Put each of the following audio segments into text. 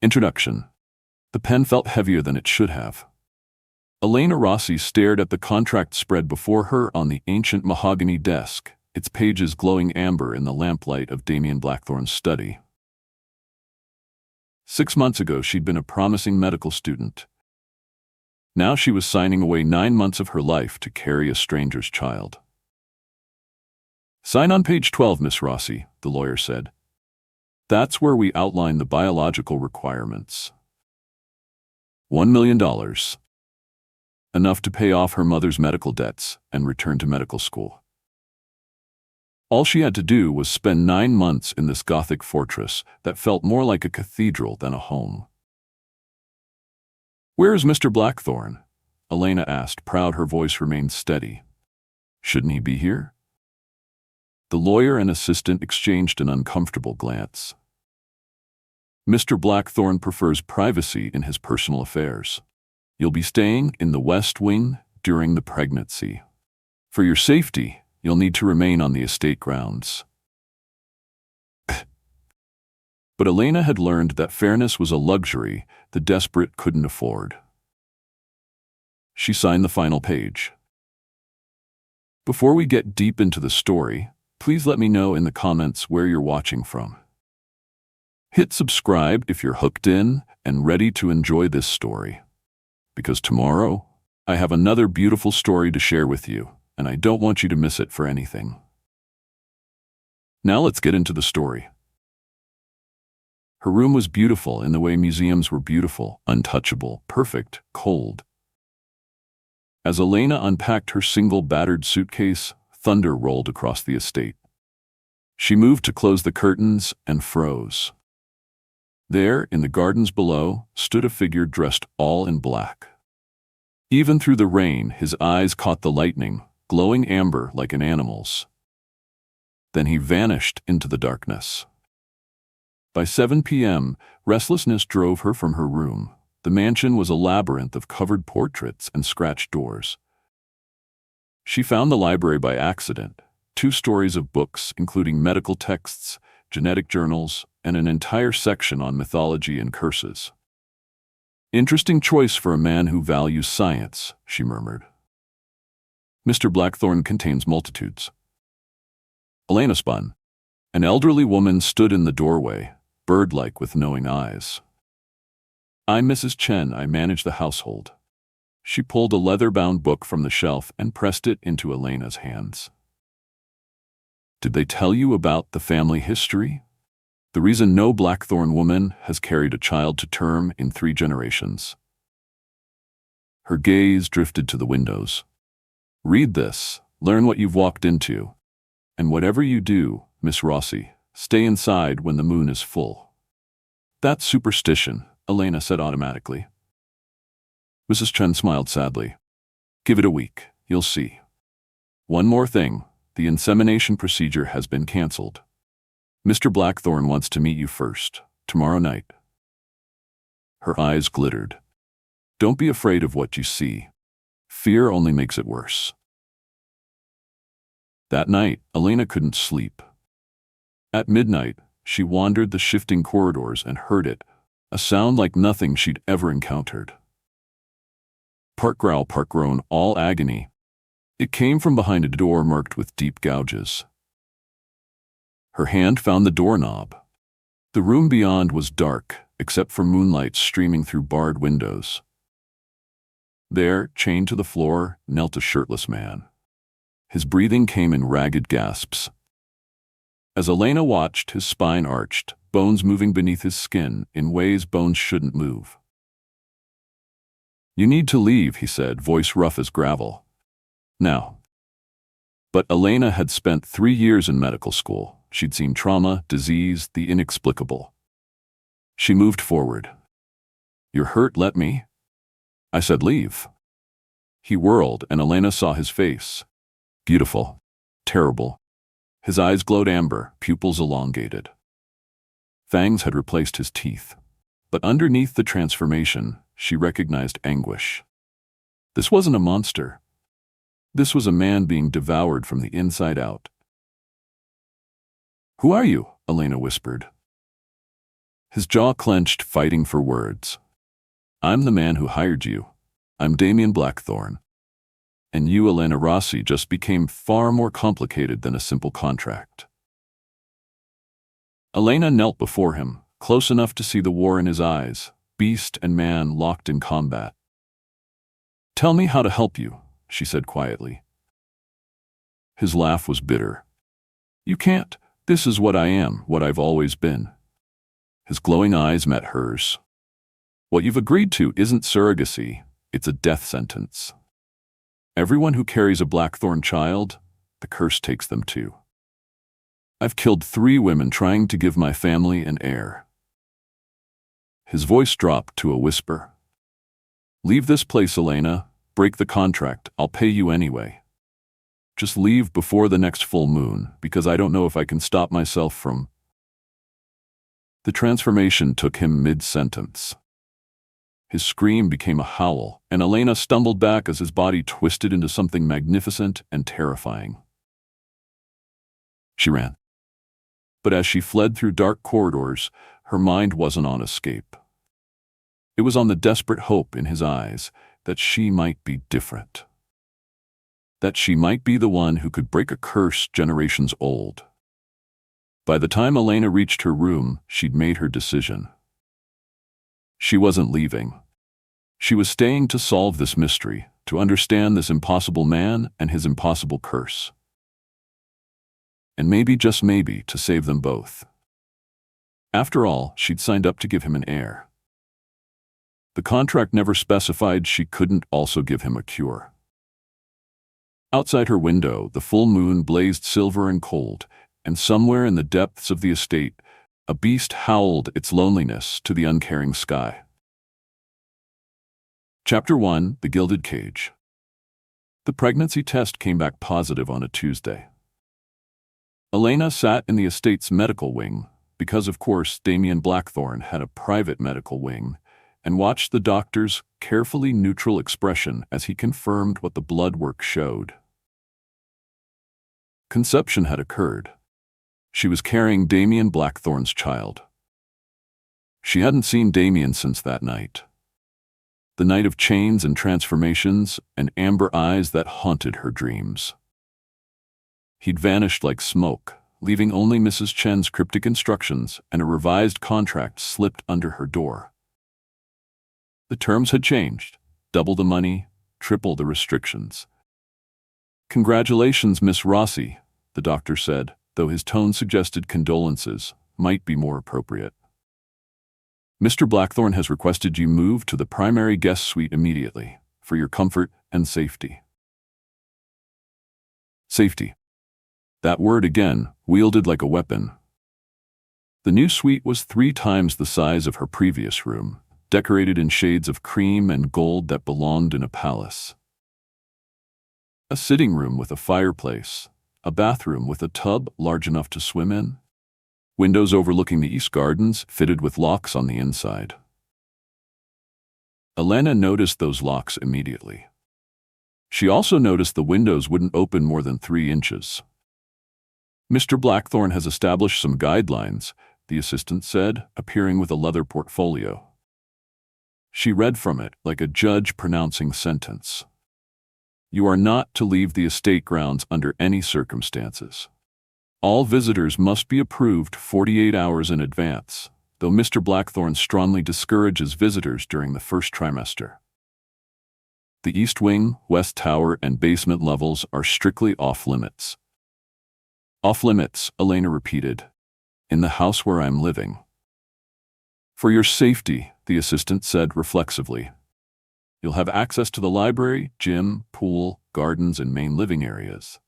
Introduction. The pen felt heavier than it should have. Elena Rossi stared at the contract spread before her on the ancient mahogany desk, its pages glowing amber in the lamplight of Damien Blackthorn's study. 6 months ago, she'd been a promising medical student. Now she was signing away 9 months of her life to carry a stranger's child. "Sign on page 12, Miss Rossi," the lawyer said. "That's where we outline the biological requirements. $1 million. Enough to pay off her mother's medical debts and return to medical school. All she had to do was spend 9 months in this gothic fortress that felt more like a cathedral than a home." "Where is Mr. Blackthorn?" Elena asked, proud her voice remained steady. "Shouldn't he be here?" The lawyer and assistant exchanged an uncomfortable glance. "Mr. Blackthorn prefers privacy in his personal affairs. You'll be staying in the West Wing during the pregnancy. For your safety, you'll need to remain on the estate grounds." But Elena had learned that fairness was a luxury the desperate couldn't afford. She signed the final page. "Before we get deep into the story, please let me know in the comments where you're watching from. Hit subscribe if you're hooked in and ready to enjoy this story. Because tomorrow, I have another beautiful story to share with you, and I don't want you to miss it for anything." Now let's get into the story. Her room was beautiful in the way museums were beautiful, untouchable, perfect, cold. As Elena unpacked her single battered suitcase, thunder rolled across the estate. She moved to close the curtains and froze. There, in the gardens below, stood a figure dressed all in black. Even through the rain, his eyes caught the lightning, glowing amber like an animal's. Then he vanished into the darkness. By 7 p.m., restlessness drove her from her room. The mansion was a labyrinth of covered portraits and scratched doors. She found the library by accident, 2 stories of books including medical texts, genetic journals, and an entire section on mythology and curses. "Interesting choice for a man who values science," she murmured. "Mr. Blackthorn contains multitudes." Elena spun. An elderly woman stood in the doorway, bird-like with knowing eyes. "I'm Mrs. Chen. I manage the household." She pulled a leather-bound book from the shelf and pressed it into Elena's hands. "Did they tell you about the family history? The reason no Blackthorn woman has carried a child to term in 3 generations." Her gaze drifted to the windows. "Read this. Learn what you've walked into. And whatever you do, Miss Rossi, stay inside when the moon is full." "That's superstition," Elena said automatically. Mrs. Chen smiled sadly. "Give it a week, you'll see. One more thing, the insemination procedure has been cancelled. Mr. Blackthorn wants to meet you first, tomorrow night." Her eyes glittered. "Don't be afraid of what you see. Fear only makes it worse." That night, Elena couldn't sleep. At midnight, she wandered the shifting corridors and heard it, a sound like nothing she'd ever encountered. Part growl, part groan, all agony. It came from behind a door marked with deep gouges. Her hand found the doorknob. The room beyond was dark, except for moonlight streaming through barred windows. There, chained to the floor, knelt a shirtless man. His breathing came in ragged gasps. As Elena watched, his spine arched, bones moving beneath his skin in ways bones shouldn't move. "You need to leave," he said, voice rough as gravel. "Now." But Elena had spent 3 years in medical school. She'd seen trauma, disease, the inexplicable. She moved forward. "You're hurt, let me." "I said leave." He whirled, and Elena saw his face. Beautiful. Terrible. His eyes glowed amber, pupils elongated. Fangs had replaced his teeth. But underneath the transformation, she recognized anguish. This wasn't a monster. This was a man being devoured from the inside out. "Who are you?" Elena whispered. His jaw clenched, fighting for words. I'm the man who hired you. I'm Damien Blackthorn. And you, Elena Rossi, just became far more complicated than a simple contract. Elena knelt before him, close enough to see the war in his eyes, beast and man locked in combat. Tell me how to help you, she said quietly. His laugh was bitter. You can't. This is what I am, what I've always been. His glowing eyes met hers. What you've agreed to isn't surrogacy, it's a death sentence. Everyone who carries a Blackthorn child, the curse takes them too. I've killed 3 women trying to give my family an heir. His voice dropped to a whisper. Leave this place, Elena. Break the contract. I'll pay you anyway. Just leave before the next full moon, because I don't know if I can stop myself from... The transformation took him mid-sentence. His scream became a howl, and Elena stumbled back as his body twisted into something magnificent and terrifying. She ran. But as she fled through dark corridors, her mind wasn't on escape. It was on the desperate hope in his eyes that she might be different. That she might be the one who could break a curse generations old. By the time Elena reached her room, she'd made her decision. She wasn't leaving. She was staying to solve this mystery, to understand this impossible man and his impossible curse. And maybe, just maybe, to save them both. After all, she'd signed up to give him an heir. The contract never specified she couldn't also give him a cure. Outside her window, the full moon blazed silver and cold, and somewhere in the depths of the estate, a beast howled its loneliness to the uncaring sky. Chapter 1: The Gilded Cage. The pregnancy test came back positive on a Tuesday. Elena sat in the estate's medical wing, because of course Damien Blackthorn had a private medical wing, and watched the doctor's carefully neutral expression as he confirmed what the blood work showed. Conception had occurred. She was carrying Damien Blackthorn's child. She hadn't seen Damien since that night. The night of chains and transformations and amber eyes that haunted her dreams. He'd vanished like smoke, leaving only Mrs. Chen's cryptic instructions and a revised contract slipped under her door. The terms had changed. Double the money, triple the restrictions. Congratulations, Miss Rossi, the doctor said, though his tone suggested condolences might be more appropriate. Mr. Blackthorn has requested you move to the primary guest suite immediately, for your comfort and safety. Safety. That word again, wielded like a weapon. The new suite was 3 times the size of her previous room, decorated in shades of cream and gold that belonged in a palace. A sitting room with a fireplace, a bathroom with a tub large enough to swim in, windows overlooking the east gardens fitted with locks on the inside. Elena noticed those locks immediately. She also noticed the windows wouldn't open more than 3 inches. Mr. Blackthorn has established some guidelines, the assistant said, appearing with a leather portfolio. She read from it like a judge pronouncing sentence. You are not to leave the estate grounds under any circumstances. All visitors must be approved 48 hours in advance, though Mr. Blackthorn strongly discourages visitors during the first trimester. The East Wing, West Tower, and basement levels are strictly off-limits. Off-limits, Elena repeated. In the house where I'm living. For your safety, the assistant said reflexively. You'll have access to the library, gym, pool, gardens, and main living areas.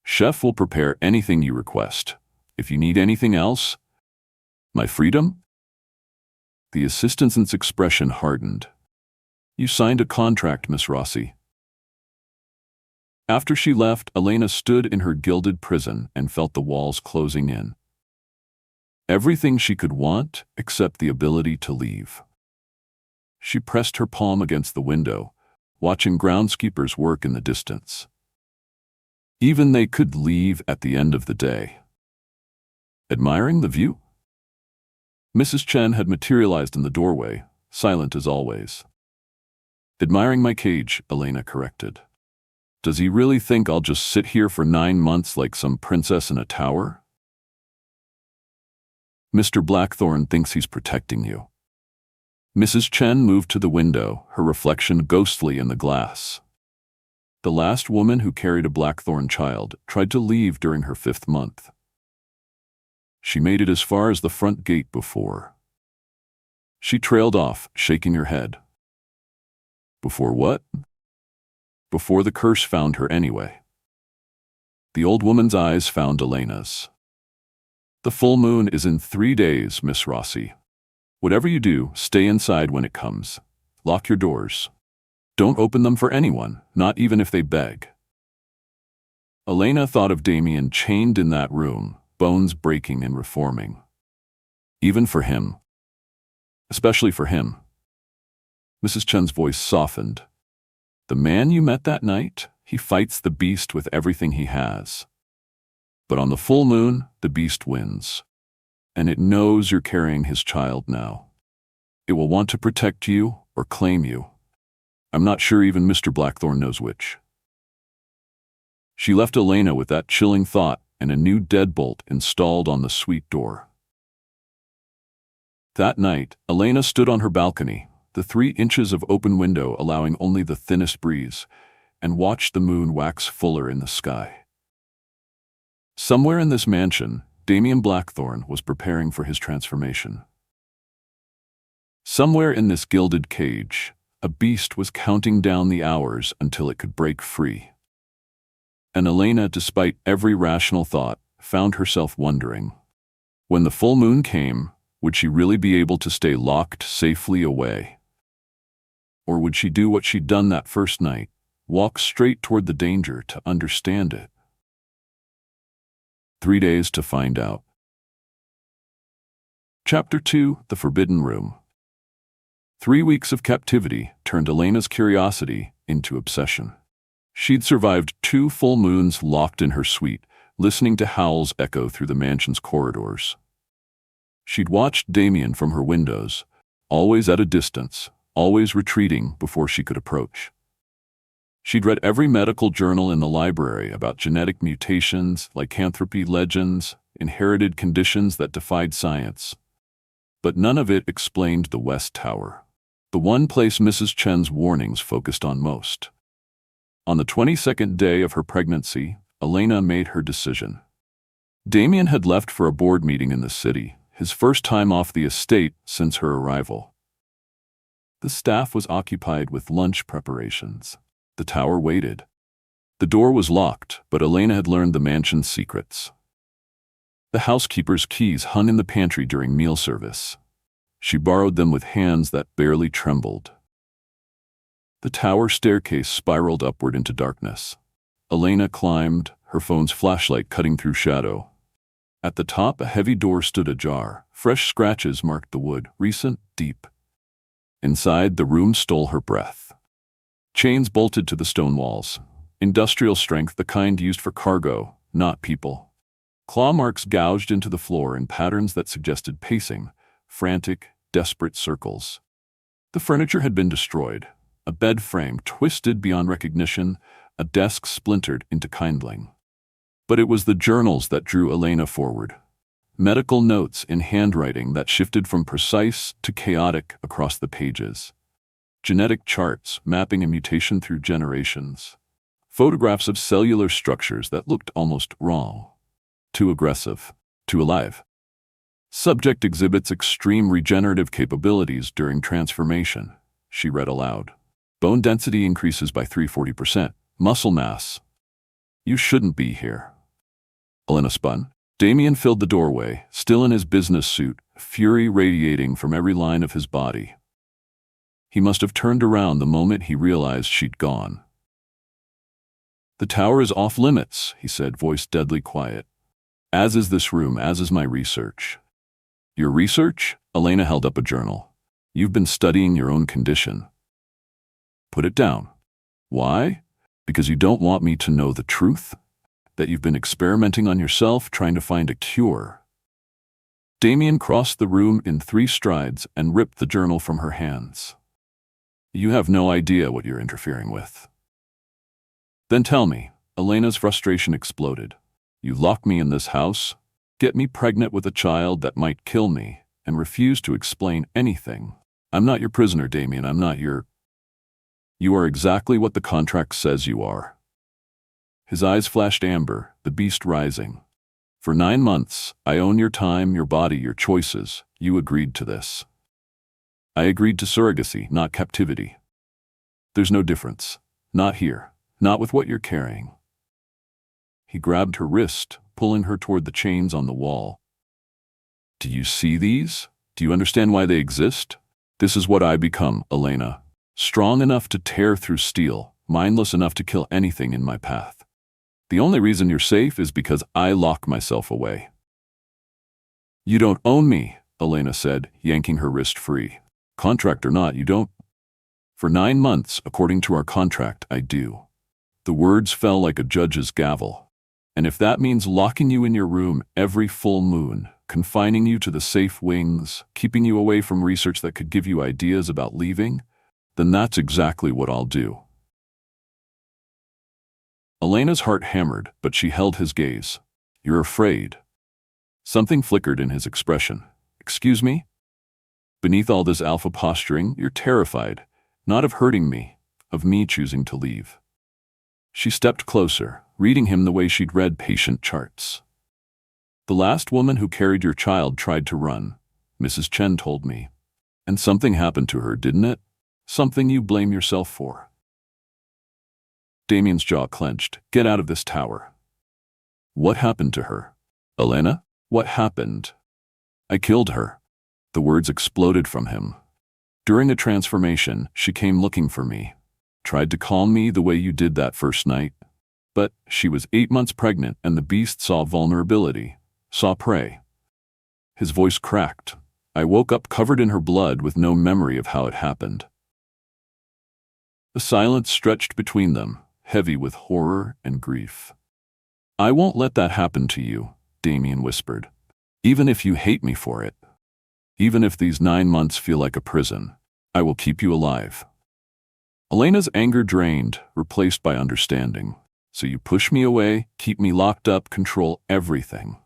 Chef will prepare anything you request. If you need anything else... My freedom? The assistant's expression hardened. You signed a contract, Miss Rossi. After she left, Elena stood in her gilded prison and felt the walls closing in. Everything she could want except the ability to leave. She pressed her palm against the window, watching groundskeepers work in the distance. Even they could leave at the end of the day. Admiring the view? Mrs. Chen had materialized in the doorway, silent as always. "Admiring my cage," Elena corrected. "Does he really think I'll just sit here for 9 months like some princess in a tower?" "Mr. Blackthorn thinks he's protecting you." Mrs. Chen moved to the window, her reflection ghostly in the glass. The last woman who carried a Blackthorn child tried to leave during her 5th month. She made it as far as the front gate before. She trailed off, shaking her head. Before what? Before the curse found her anyway. The old woman's eyes found Elena's. "The full moon is in 3 days, Miss Rossi. Whatever you do, stay inside when it comes. Lock your doors. Don't open them for anyone, not even if they beg." Elena thought of Damien chained in that room, bones breaking and reforming. Even for him. Especially for him. Mrs. Chen's voice softened. "The man you met that night, he fights the beast with everything he has. But on the full moon, the beast wins. And it knows you're carrying his child now. It will want to protect you or claim you. I'm not sure even Mr. Blackthorn knows which." She left Elena with that chilling thought and a new deadbolt installed on the suite door. That night, Elena stood on her balcony, the 3 inches of open window allowing only the thinnest breeze, and watched the moon wax fuller in the sky. Somewhere in this mansion, Damien Blackthorn was preparing for his transformation. Somewhere in this gilded cage, a beast was counting down the hours until it could break free. And Elena, despite every rational thought, found herself wondering, when the full moon came, would she really be able to stay locked safely away? Or would she do what she'd done that first night, walk straight toward the danger to understand it? 3 days to find out. Chapter 2: The Forbidden Room. 3 weeks of captivity turned Elena's curiosity into obsession. She'd survived 2 full moons locked in her suite, listening to howls echo through the mansion's corridors. She'd watched Damien from her windows, always at a distance, always retreating before she could approach. She'd read every medical journal in the library about genetic mutations, lycanthropy legends, inherited conditions that defied science. But none of it explained the West Tower, the one place Mrs. Chen's warnings focused on most. On the 22nd day of her pregnancy, Elena made her decision. Damien had left for a board meeting in the city, his first time off the estate since her arrival. The staff was occupied with lunch preparations. The tower waited. The door was locked, but Elena had learned the mansion's secrets. The housekeeper's keys hung in the pantry during meal service. She borrowed them with hands that barely trembled. The tower staircase spiraled upward into darkness. Elena climbed, her phone's flashlight cutting through shadow. At the top, a heavy door stood ajar. Fresh scratches marked the wood, recent, deep. Inside, the room stole her breath. Chains bolted to the stone walls. Industrial strength, the kind used for cargo, not people. Claw marks gouged into the floor in patterns that suggested pacing, frantic, desperate circles. The furniture had been destroyed. A bed frame twisted beyond recognition, a desk splintered into kindling. But it was the journals that drew Elena forward. Medical notes in handwriting that shifted from precise to chaotic across the pages. Genetic charts mapping a mutation through generations. Photographs of cellular structures that looked almost wrong. Too aggressive. Too alive. Subject exhibits extreme regenerative capabilities during transformation, she read aloud. Bone density increases by 340%. Muscle mass. You shouldn't be here. Elena spun. Damien filled the doorway, still in his business suit, fury radiating from every line of his body. He must have turned around the moment he realized she'd gone. "The tower is off limits," he said, voice deadly quiet. "As is this room, as is my research." "Your research?" Elena held up a journal. "You've been studying your own condition." "Put it down." "Why? Because you don't want me to know the truth? That you've been experimenting on yourself, trying to find a cure?" Damien crossed the room in 3 strides and ripped the journal from her hands. You have no idea what you're interfering with. Then tell me. Elena's frustration exploded. You lock me in this house, get me pregnant with a child that might kill me, and refuse to explain anything. I'm not your prisoner, Damien. I'm not your... You are exactly what the contract says you are. His eyes flashed amber, the beast rising. For 9 months, I own your time, your body, your choices. You agreed to this. I agreed to surrogacy, not captivity. There's no difference. Not here. Not with what you're carrying. He grabbed her wrist, pulling her toward the chains on the wall. Do you see these? Do you understand why they exist? This is what I become, Elena. Strong enough to tear through steel, mindless enough to kill anything in my path. The only reason you're safe is because I lock myself away. You don't own me, Elena said, yanking her wrist free. Contract or not, you don't. For 9 months, according to our contract, I do. The words fell like a judge's gavel. And if that means locking you in your room every full moon, confining you to the safe wings, keeping you away from research that could give you ideas about leaving, then that's exactly what I'll do. Elena's heart hammered, but she held his gaze. You're afraid. Something flickered in his expression. Excuse me? Beneath all this alpha posturing, you're terrified, not of hurting me, of me choosing to leave. She stepped closer, reading him the way she'd read patient charts. The last woman who carried your child tried to run, Mrs. Chen told me. And something happened to her, didn't it? Something you blame yourself for. Damien's jaw clenched. Get out of this tower. What happened to her? Elena? What happened? I killed her. The words exploded from him. During a transformation, she came looking for me. Tried to calm me the way you did that first night. But she was 8 months pregnant and the beast saw vulnerability, saw prey. His voice cracked. I woke up covered in her blood with no memory of how it happened. The silence stretched between them, heavy with horror and grief. I won't let that happen to you, Damien whispered. Even if you hate me for it. Even if these 9 months feel like a prison, I will keep you alive. Elena's anger drained, replaced by understanding. So you push me away, keep me locked up, control everything.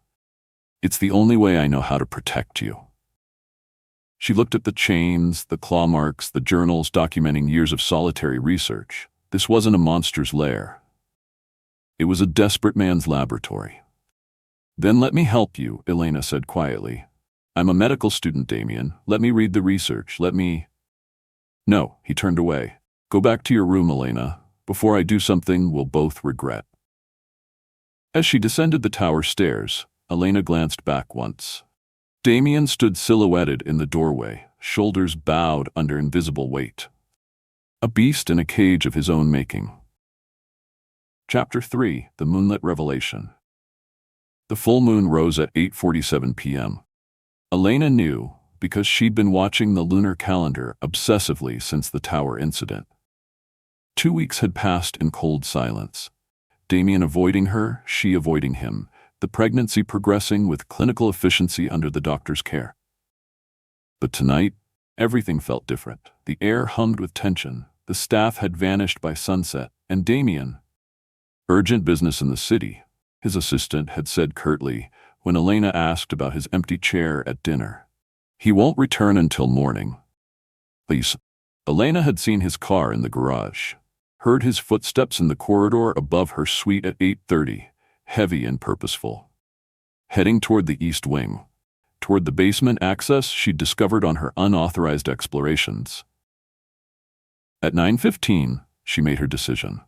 It's the only way I know how to protect you. She looked at the chains, the claw marks, the journals documenting years of solitary research. This wasn't a monster's lair. It was a desperate man's laboratory. Then let me help you, Elena said quietly. I'm a medical student, Damien. Let me read the research. No, he turned away. Go back to your room, Elena. Before I do something we'll both regret. As she descended the tower stairs, Elena glanced back once. Damien stood silhouetted in the doorway, shoulders bowed under invisible weight. A beast in a cage of his own making. Chapter 3: The Moonlit Revelation. The full moon rose at 8:47 p.m. Elena knew because she'd been watching the lunar calendar obsessively since the tower incident. 2 weeks had passed in cold silence. Damien avoiding her, she avoiding him, the pregnancy progressing with clinical efficiency under the doctor's care. But tonight, everything felt different. The air hummed with tension, the staff had vanished by sunset, and Damien, urgent business in the city, his assistant had said curtly when Elena asked about his empty chair at dinner. He won't return until morning. Please. Elena had seen his car in the garage, heard his footsteps in the corridor above her suite at 8:30, heavy and purposeful. Heading toward the east wing, toward the basement access she'd discovered on her unauthorized explorations. At 9:15, she made her decision.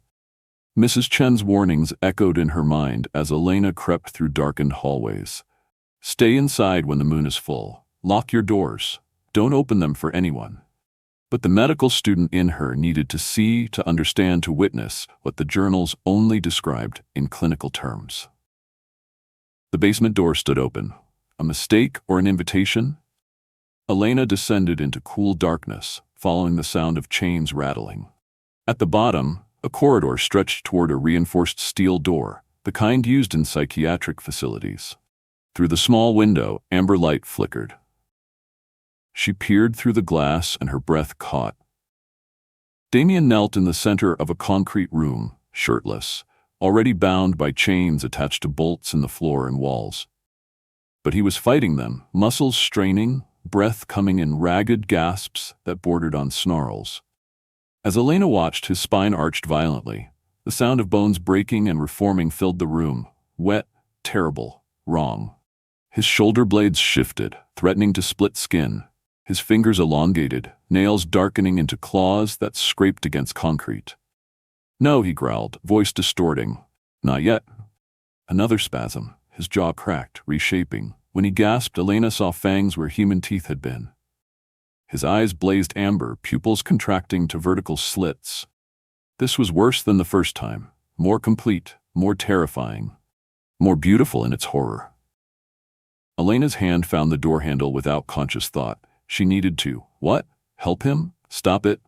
Mrs. Chen's warnings echoed in her mind as Elena crept through darkened hallways. Stay inside when the moon is full. Lock your doors. Don't open them for anyone. But the medical student in her needed to see, to understand, to witness what the journals only described in clinical terms. The basement door stood open. A mistake or an invitation? Elena descended into cool darkness, following the sound of chains rattling. At the bottom, a corridor stretched toward a reinforced steel door, the kind used in psychiatric facilities. Through the small window, amber light flickered. She peered through the glass and her breath caught. Damien knelt in the center of a concrete room, shirtless, already bound by chains attached to bolts in the floor and walls. But he was fighting them, muscles straining, breath coming in ragged gasps that bordered on snarls. As Elena watched, his spine arched violently. The sound of bones breaking and reforming filled the room. Wet, terrible, wrong. His shoulder blades shifted, threatening to split skin. His fingers elongated, nails darkening into claws that scraped against concrete. "No," he growled, voice distorting. "Not yet." Another spasm. His jaw cracked, reshaping. When he gasped, Elena saw fangs where human teeth had been. His eyes blazed amber, pupils contracting to vertical slits. This was worse than the first time. More complete, more terrifying, more beautiful in its horror. Elena's hand found the door handle without conscious thought. She needed to, what? Help him? Stop it?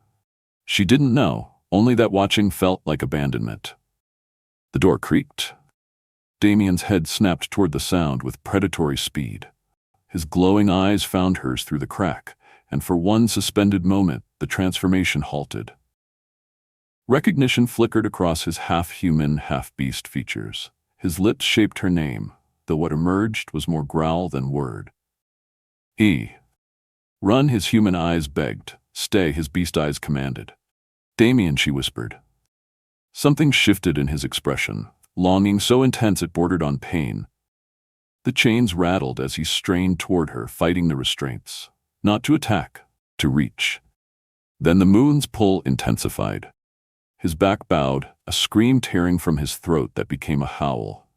She didn't know, only that watching felt like abandonment. The door creaked. Damien's head snapped toward the sound with predatory speed. His glowing eyes found hers through the crack, and for one suspended moment, the transformation halted. Recognition flickered across his half-human, half-beast features. His lips shaped her name, though what emerged was more growl than word. "E." "Run," his human eyes begged. "Stay," his beast eyes commanded. "Damien," she whispered. Something shifted in his expression, longing so intense it bordered on pain. The chains rattled as he strained toward her, fighting the restraints. Not to attack, to reach. Then the moon's pull intensified. His back bowed, a scream tearing from his throat that became a howl.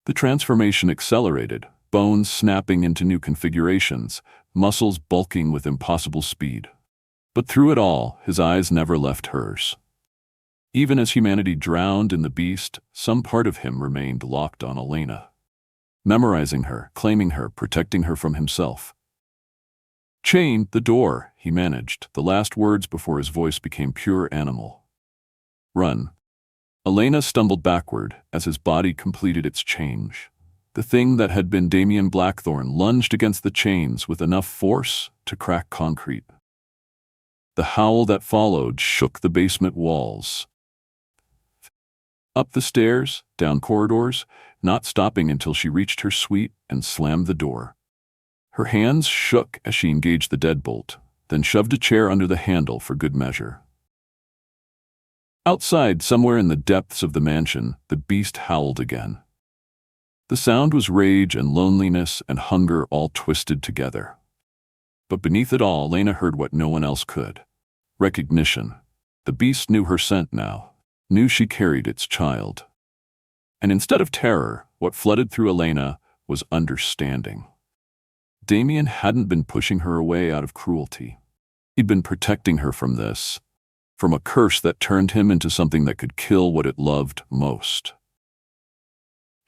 The transformation accelerated, bones snapping into new configurations, muscles bulking with impossible speed. But through it all, his eyes never left hers. Even as humanity drowned in the beast, some part of him remained locked on Elena. Memorizing her, claiming her, protecting her from himself. "Chain the door," he managed, the last words before his voice became pure animal. "Run." Elena stumbled backward as his body completed its change. The thing that had been Damien Blackthorn lunged against the chains with enough force to crack concrete. The howl that followed shook the basement walls. Up the stairs, down corridors, not stopping until she reached her suite and slammed the door. Her hands shook as she engaged the deadbolt, then shoved a chair under the handle for good measure. Outside, somewhere in the depths of the mansion, the beast howled again. The sound was rage and loneliness and hunger all twisted together. But beneath it all, Elena heard what no one else could. Recognition. The beast knew her scent now, knew she carried its child. And instead of terror, what flooded through Elena was understanding. Damien hadn't been pushing her away out of cruelty. He'd been protecting her from this, from a curse that turned him into something that could kill what it loved most.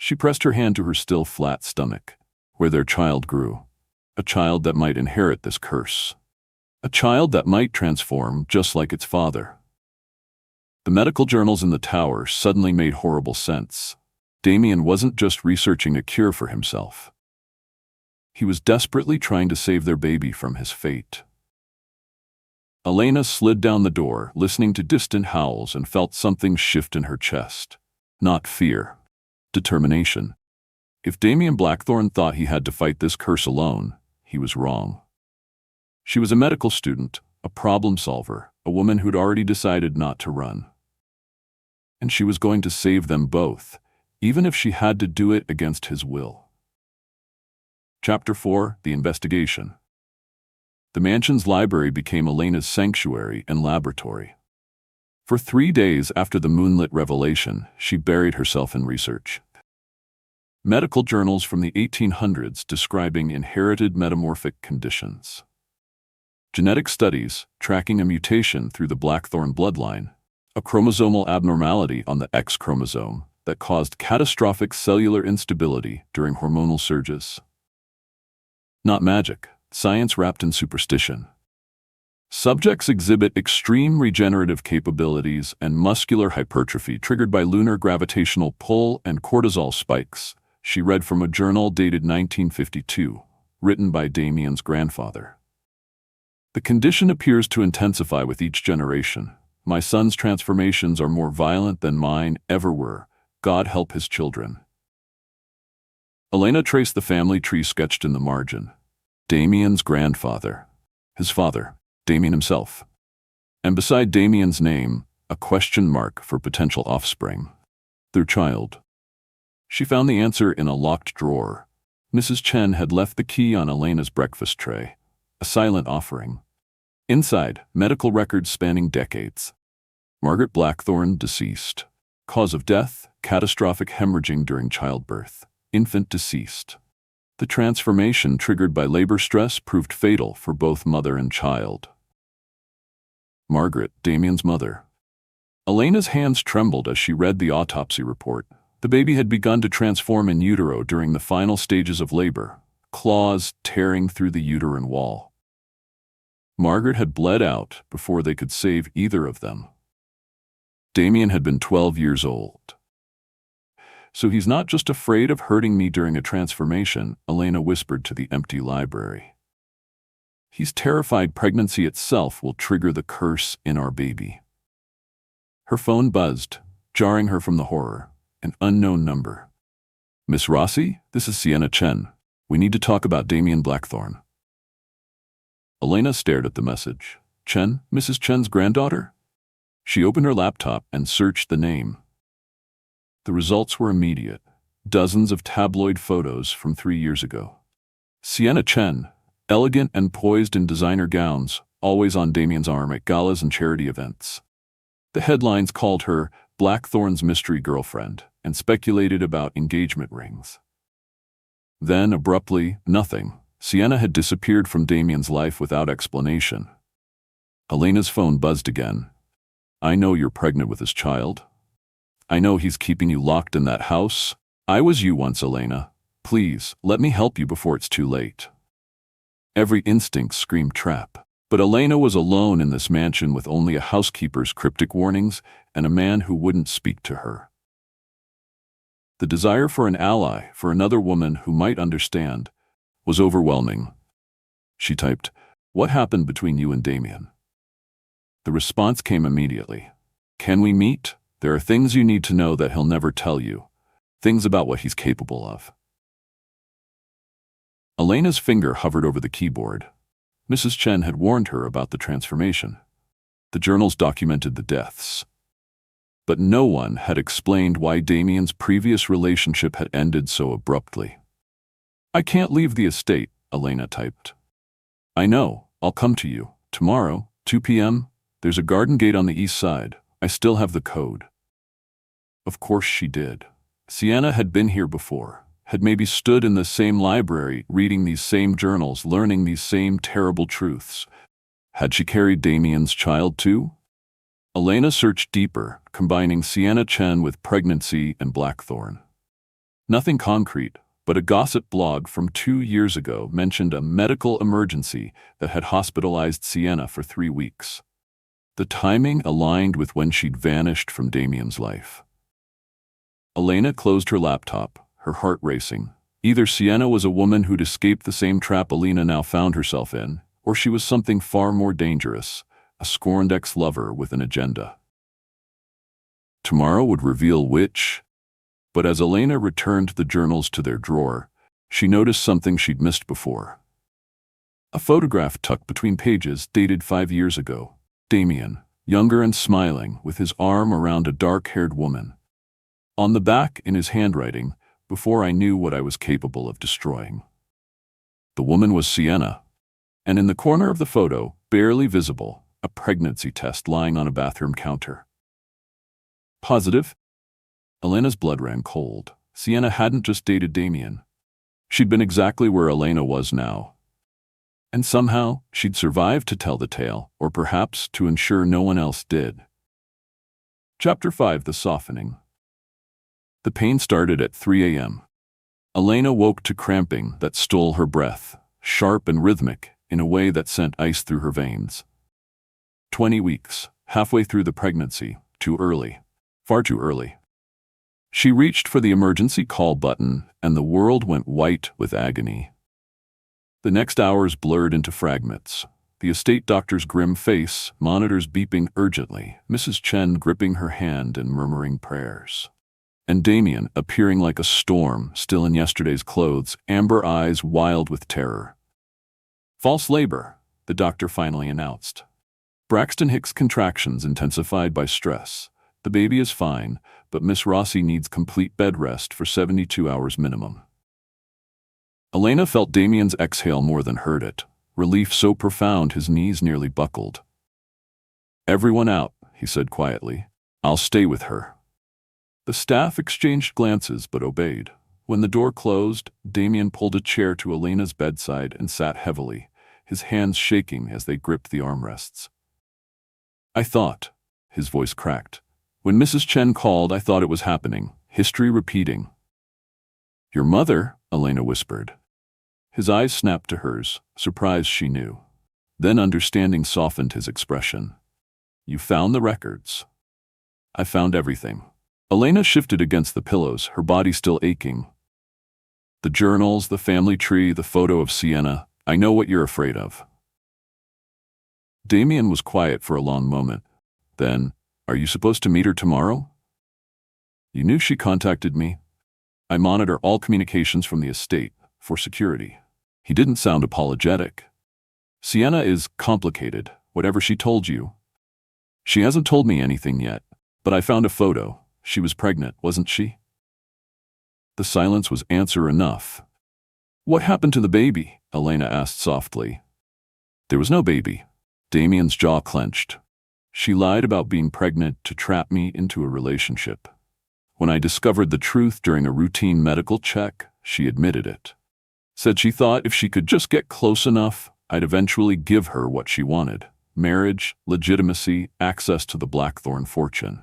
She pressed her hand to her still flat stomach, where their child grew. A child that might inherit this curse. A child that might transform just like its father. The medical journals in the tower suddenly made horrible sense. Damien wasn't just researching a cure for himself. He was desperately trying to save their baby from his fate. Elena slid down the door, listening to distant howls, and felt something shift in her chest. Not fear. Determination. If Damien Blackthorn thought he had to fight this curse alone, he was wrong. She was a medical student, a problem solver, a woman who'd already decided not to run. And she was going to save them both, even if she had to do it against his will. Chapter 4: The Investigation. The mansion's library became Elena's sanctuary and laboratory. For 3 days after the moonlit revelation, she buried herself in research. Medical journals from the 1800s describing inherited metamorphic conditions. Genetic studies tracking a mutation through the Blackthorn bloodline, a chromosomal abnormality on the X chromosome that caused catastrophic cellular instability during hormonal surges. Not magic, science wrapped in superstition. Subjects exhibit extreme regenerative capabilities and muscular hypertrophy triggered by lunar gravitational pull and cortisol spikes, she read from a journal dated 1952, written by Damien's grandfather. The condition appears to intensify with each generation. My son's transformations are more violent than mine ever were. God help his children. Elena traced the family tree sketched in the margin. Damien's grandfather. His father, Damien himself. And beside Damien's name, a question mark for potential offspring. Their child. She found the answer in a locked drawer. Mrs. Chen had left the key on Elena's breakfast tray. A silent offering. Inside, medical records spanning decades. Margaret Blackthorn, deceased. Cause of death, catastrophic hemorrhaging during childbirth. Infant deceased. The transformation triggered by labor stress proved fatal for both mother and child. Margaret, Damien's mother. Elena's hands trembled as she read the autopsy report. The baby had begun to transform in utero during the final stages of labor, claws tearing through the uterine wall. Margaret had bled out before they could save either of them. Damien had been 12 years old. So he's not just afraid of hurting me during a transformation, Elena whispered to the empty library. He's terrified pregnancy itself will trigger the curse in our baby. Her phone buzzed, jarring her from the horror. An unknown number. Miss Rossi, this is Sienna Chen. We need to talk about Damien Blackthorn. Elena stared at the message. Chen, Mrs. Chen's granddaughter? She opened her laptop and searched the name. The results were immediate. Dozens of tabloid photos from 3 years ago. Sienna Chen, elegant and poised in designer gowns, always on Damien's arm at galas and charity events. The headlines called her Blackthorn's mystery girlfriend and speculated about engagement rings. Then, abruptly, nothing. Sienna had disappeared from Damien's life without explanation. Elena's phone buzzed again. I know you're pregnant with his child. I know he's keeping you locked in that house. I was you once, Elena. Please, let me help you before it's too late. Every instinct screamed trap. But Elena was alone in this mansion with only a housekeeper's cryptic warnings and a man who wouldn't speak to her. The desire for an ally, for another woman who might understand, was overwhelming. She typed, "What happened between you and Damien?" The response came immediately. "Can we meet? There are things you need to know that he'll never tell you. Things about what he's capable of." Elena's finger hovered over the keyboard. Mrs. Chen had warned her about the transformation. The journals documented the deaths. But no one had explained why Damien's previous relationship had ended so abruptly. "I can't leave the estate," Elena typed. "I know. I'll come to you. Tomorrow, 2 p.m., there's a garden gate on the east side. I still have the code." Of course she did. Sienna had been here before. Had maybe stood in the same library, reading these same journals, learning these same terrible truths. Had she carried Damien's child too? Elena searched deeper, combining Sienna Chen with pregnancy and Blackthorn. Nothing concrete, but a gossip blog from 2 years ago mentioned a medical emergency that had hospitalized Sienna for 3 weeks. The timing aligned with when she'd vanished from Damien's life. Elena closed her laptop, her heart racing. Either Sienna was a woman who'd escaped the same trap Elena now found herself in, or she was something far more dangerous, a scorned ex-lover with an agenda. Tomorrow would reveal which. But as Elena returned the journals to their drawer, she noticed something she'd missed before. A photograph tucked between pages dated 5 years ago. Damien, younger and smiling, with his arm around a dark-haired woman. On the back, in his handwriting, "Before I knew what I was capable of destroying." The woman was Sienna, and in the corner of the photo, barely visible, a pregnancy test lying on a bathroom counter. Positive? Elena's blood ran cold. Sienna hadn't just dated Damien. She'd been exactly where Elena was now. And somehow, she'd survived to tell the tale, or perhaps to ensure no one else did. Chapter 5: The Softening. The pain started at 3 a.m. Elena woke to cramping that stole her breath, sharp and rhythmic, in a way that sent ice through her veins. 20 weeks, halfway through the pregnancy, too early. Far too early. She reached for the emergency call button, and the world went white with agony. The next hours blurred into fragments. The estate doctor's grim face, monitors beeping urgently, Mrs. Chen gripping her hand and murmuring prayers. And Damien appearing like a storm, still in yesterday's clothes, amber eyes wild with terror. False labor, the doctor finally announced. Braxton Hicks contractions intensified by stress. The baby is fine, but Miss Rossi needs complete bed rest for 72 hours minimum. Elena felt Damien's exhale more than heard it, relief so profound his knees nearly buckled. "Everyone out," he said quietly. "I'll stay with her." The staff exchanged glances but obeyed. When the door closed, Damien pulled a chair to Elena's bedside and sat heavily, his hands shaking as they gripped the armrests. "I thought," his voice cracked. "When Mrs. Chen called, I thought it was happening, history repeating." "Your mother," Elena whispered. His eyes snapped to hers, surprised she knew. Then understanding softened his expression. "You found the records." "I found everything." Elena shifted against the pillows, her body still aching. "The journals, the family tree, the photo of Sienna. I know what you're afraid of." Damien was quiet for a long moment. Then, "Are you supposed to meet her tomorrow?" "You knew she contacted me. I monitor all communications from the estate, for security." He didn't sound apologetic. "Sienna is complicated, whatever she told you." "She hasn't told me anything yet, but I found a photo. She was pregnant, wasn't she?" The silence was answer enough. "What happened to the baby?" Elena asked softly. "There was no baby." Damien's jaw clenched. "She lied about being pregnant to trap me into a relationship. When I discovered the truth during a routine medical check, she admitted it. Said she thought if she could just get close enough, I'd eventually give her what she wanted: marriage, legitimacy, access to the Blackthorn fortune."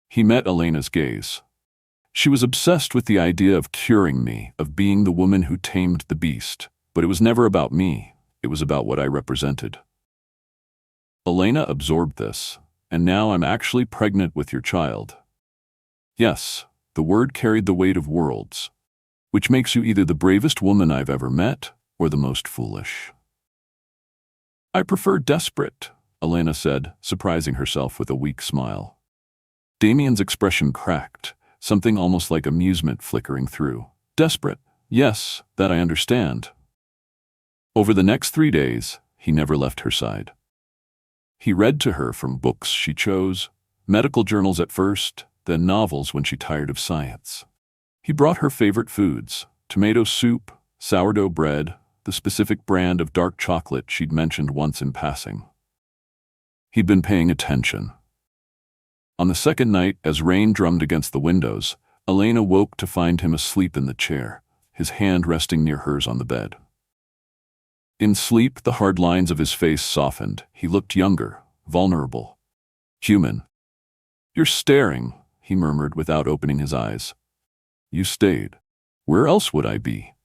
He met Elena's gaze. She was obsessed with the idea of curing me, of being the woman who tamed the beast, but it was never about me, it was about what I represented. Elena absorbed this, "And now I'm actually pregnant with your child." Yes, the word carried the weight of worlds, which makes you either the bravest woman I've ever met or the most foolish. "I prefer desperate," Elena said, surprising herself with a weak smile. Damien's expression cracked, something almost like amusement flickering through. "Desperate? Yes, that I understand." Over the next 3 days, he never left her side. He read to her from books she chose, medical journals at first, then novels when she tired of science. He brought her favorite foods: tomato soup, sourdough bread, the specific brand of dark chocolate she'd mentioned once in passing. He'd been paying attention. On the second night, as rain drummed against the windows, Elena woke to find him asleep in the chair, his hand resting near hers on the bed. In sleep, the hard lines of his face softened. He looked younger, vulnerable, human. "You're staring," he murmured without opening his eyes. "You stayed. Where else would I be?"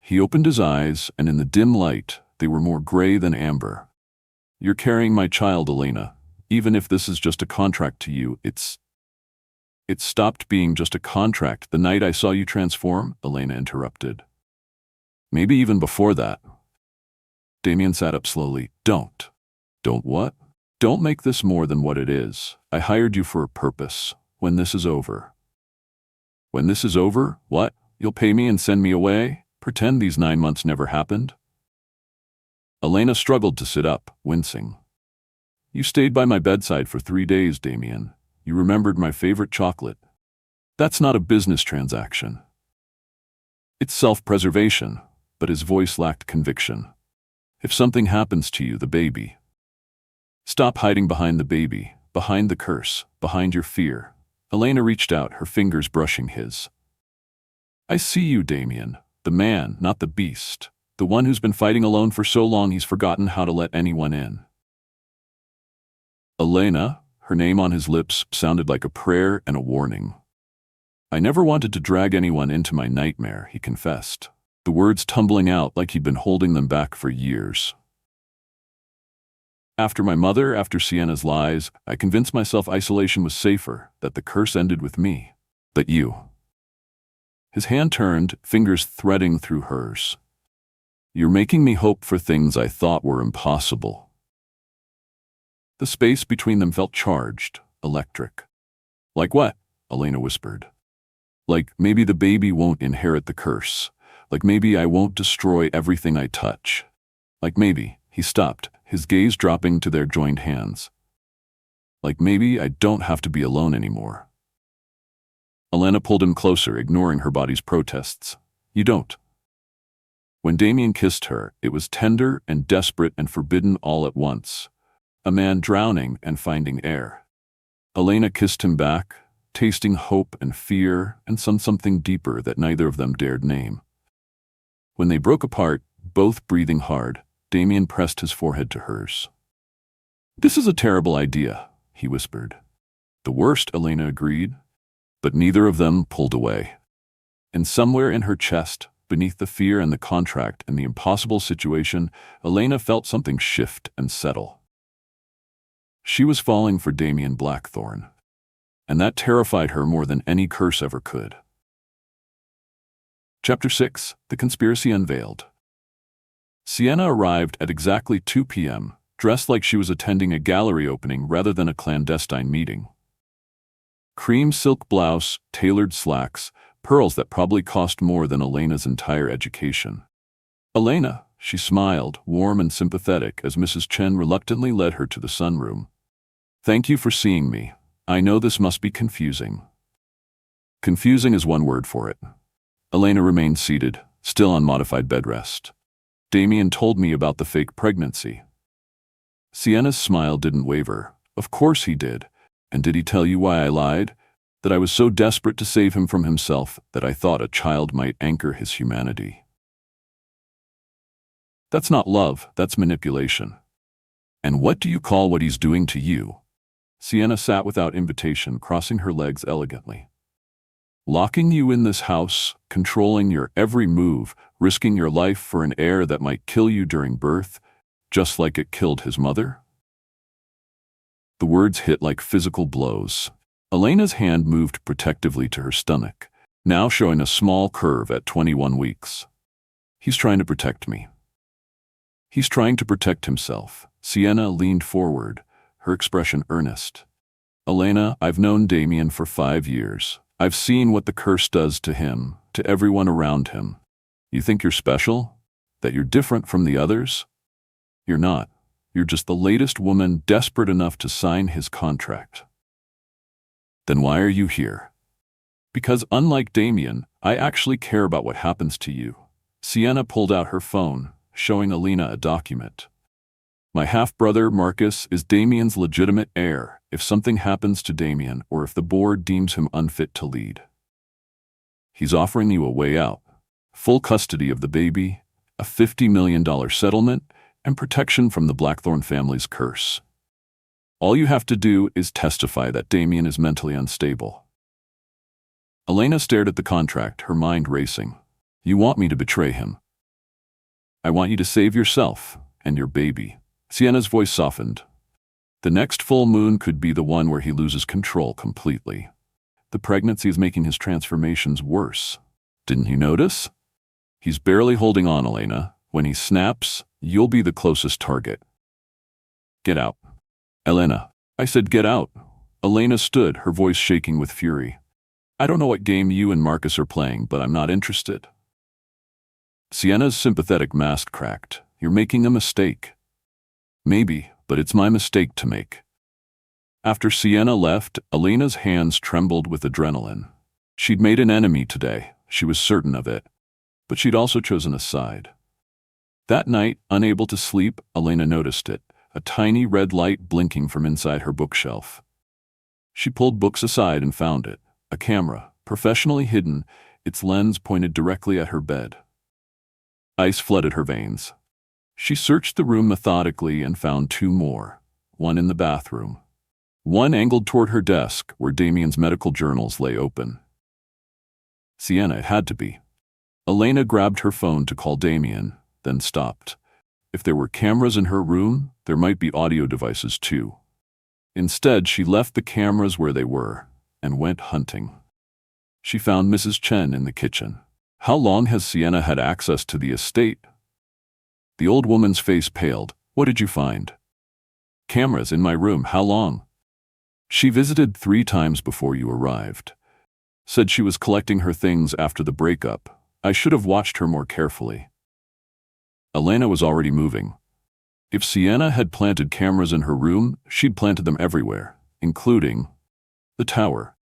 He opened his eyes, and in the dim light, they were more gray than amber. "You're carrying my child, Elena. Even if this is just a contract to you, It stopped being just a contract the night I saw you transform," Elena interrupted. "Maybe even before that." Damien sat up slowly. Don't what? Don't make this more than what it is. I hired you for a purpose. When this is over." "When this is over? What? You'll pay me and send me away? Pretend these 9 months never happened?" Elena struggled to sit up, wincing. "You stayed by my bedside for 3 days, Damien. You remembered my favorite chocolate. That's not a business transaction. It's self-preservation," but his voice lacked conviction. "If something happens to you, the baby. Stop hiding behind the baby, behind the curse, behind your fear." Elena reached out, her fingers brushing his. "I see you, Damien. The man, not the beast. The one who's been fighting alone for so long he's forgotten how to let anyone in." Elena, her name on his lips, sounded like a prayer and a warning. "I never wanted to drag anyone into my nightmare," he confessed, the words tumbling out like he'd been holding them back for years. After my mother, after Sienna's lies, I convinced myself isolation was safer, that the curse ended with me. But you. His hand turned, fingers threading through hers. You're making me hope for things I thought were impossible. The space between them felt charged, electric. Like what? Elena whispered. Like maybe the baby won't inherit the curse. Like maybe I won't destroy everything I touch. Like maybe, he stopped, his gaze dropping to their joined hands. Like maybe I don't have to be alone anymore. Elena pulled him closer, ignoring her body's protests. You don't. When Damien kissed her, it was tender and desperate and forbidden all at once. A man drowning and finding air. Elena kissed him back, tasting hope and fear and something deeper that neither of them dared name. When they broke apart, both breathing hard, Damien pressed his forehead to hers. This is a terrible idea, he whispered. The worst, Elena agreed, but neither of them pulled away. And somewhere in her chest, beneath the fear and the contract and the impossible situation, Elena felt something shift and settle. She was falling for Damien Blackthorn, and that terrified her more than any curse ever could. Chapter 6: The Conspiracy Unveiled. Sienna arrived at exactly 2 p.m., dressed like she was attending a gallery opening rather than a clandestine meeting. Cream silk blouse, tailored slacks, pearls that probably cost more than Elena's entire education. Elena, she smiled, warm and sympathetic, as Mrs. Chen reluctantly led her to the sunroom. Thank you for seeing me. I know this must be confusing. Confusing is one word for it. Elena remained seated, still on modified bed rest. Damien told me about the fake pregnancy. Sienna's smile didn't waver. Of course he did. And did he tell you why I lied? That I was so desperate to save him from himself that I thought a child might anchor his humanity. That's not love, that's manipulation. And what do you call what he's doing to you? Sienna sat without invitation, crossing her legs elegantly. Locking you in this house, controlling your every move, risking your life for an heir that might kill you during birth, just like it killed his mother? The words hit like physical blows. Elena's hand moved protectively to her stomach, now showing a small curve at 21 weeks. He's trying to protect me. He's trying to protect himself. Sienna leaned forward, her expression earnest. Elena, I've known Damien for 5 years. I've seen what the curse does to him, to everyone around him. You think you're special? That you're different from the others? You're not. You're just the latest woman desperate enough to sign his contract. Then why are you here? Because unlike Damien, I actually care about what happens to you. Sienna pulled out her phone, showing Elena a document. My half-brother, Marcus, is Damien's legitimate heir if something happens to Damien or if the board deems him unfit to lead. He's offering you a way out, full custody of the baby, a $50 million settlement, and protection from the Blackthorn family's curse. All you have to do is testify that Damien is mentally unstable. Elena stared at the contract, her mind racing. You want me to betray him. I want you to save yourself and your baby. Sienna's voice softened. The next full moon could be the one where he loses control completely. The pregnancy is making his transformations worse. Didn't you notice? He's barely holding on, Elena. When he snaps, you'll be the closest target. Get out. Elena. I said get out. Elena stood, her voice shaking with fury. I don't know what game you and Marcus are playing, but I'm not interested. Sienna's sympathetic mask cracked. You're making a mistake. Maybe, but it's my mistake to make. After Sienna left, Elena's hands trembled with adrenaline. She'd made an enemy today, she was certain of it, but she'd also chosen a side. That night, unable to sleep, Elena noticed it, a tiny red light blinking from inside her bookshelf. She pulled books aside and found it, a camera, professionally hidden, its lens pointed directly at her bed. Ice flooded her veins. She searched the room methodically and found 2 more, one in the bathroom, one angled toward her desk where Damien's medical journals lay open. Sienna, it had to be. Elena grabbed her phone to call Damien, then stopped. If there were cameras in her room, there might be audio devices too. Instead, she left the cameras where they were and went hunting. She found Mrs. Chen in the kitchen. How long has Sienna had access to the estate? The old woman's face paled. What did you find? Cameras in my room. How long? She visited 3 times before you arrived. Said she was collecting her things after the breakup. I should have watched her more carefully. Elena was already moving. If Sienna had planted cameras in her room, she'd planted them everywhere, including the tower.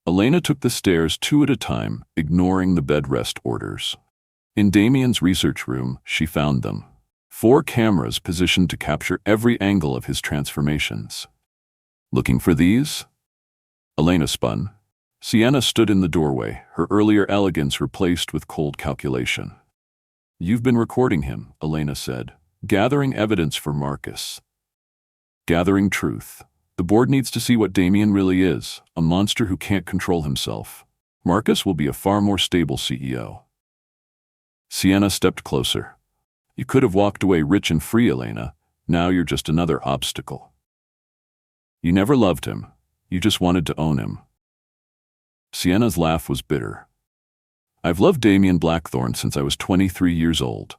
Elena took the stairs 2 at a time, ignoring the bed rest orders. In Damien's research room, she found them. 4 cameras positioned to capture every angle of his transformations. Looking for these? Elena spun. Sienna stood in the doorway, her earlier elegance replaced with cold calculation. You've been recording him, Elena said, gathering evidence for Marcus. Gathering truth. The board needs to see what Damien really is, a monster who can't control himself. Marcus will be a far more stable CEO. Sienna stepped closer. You could have walked away rich and free, Elena. Now you're just another obstacle. You never loved him. You just wanted to own him. Sienna's laugh was bitter. I've loved Damien Blackthorn since I was 23 years old.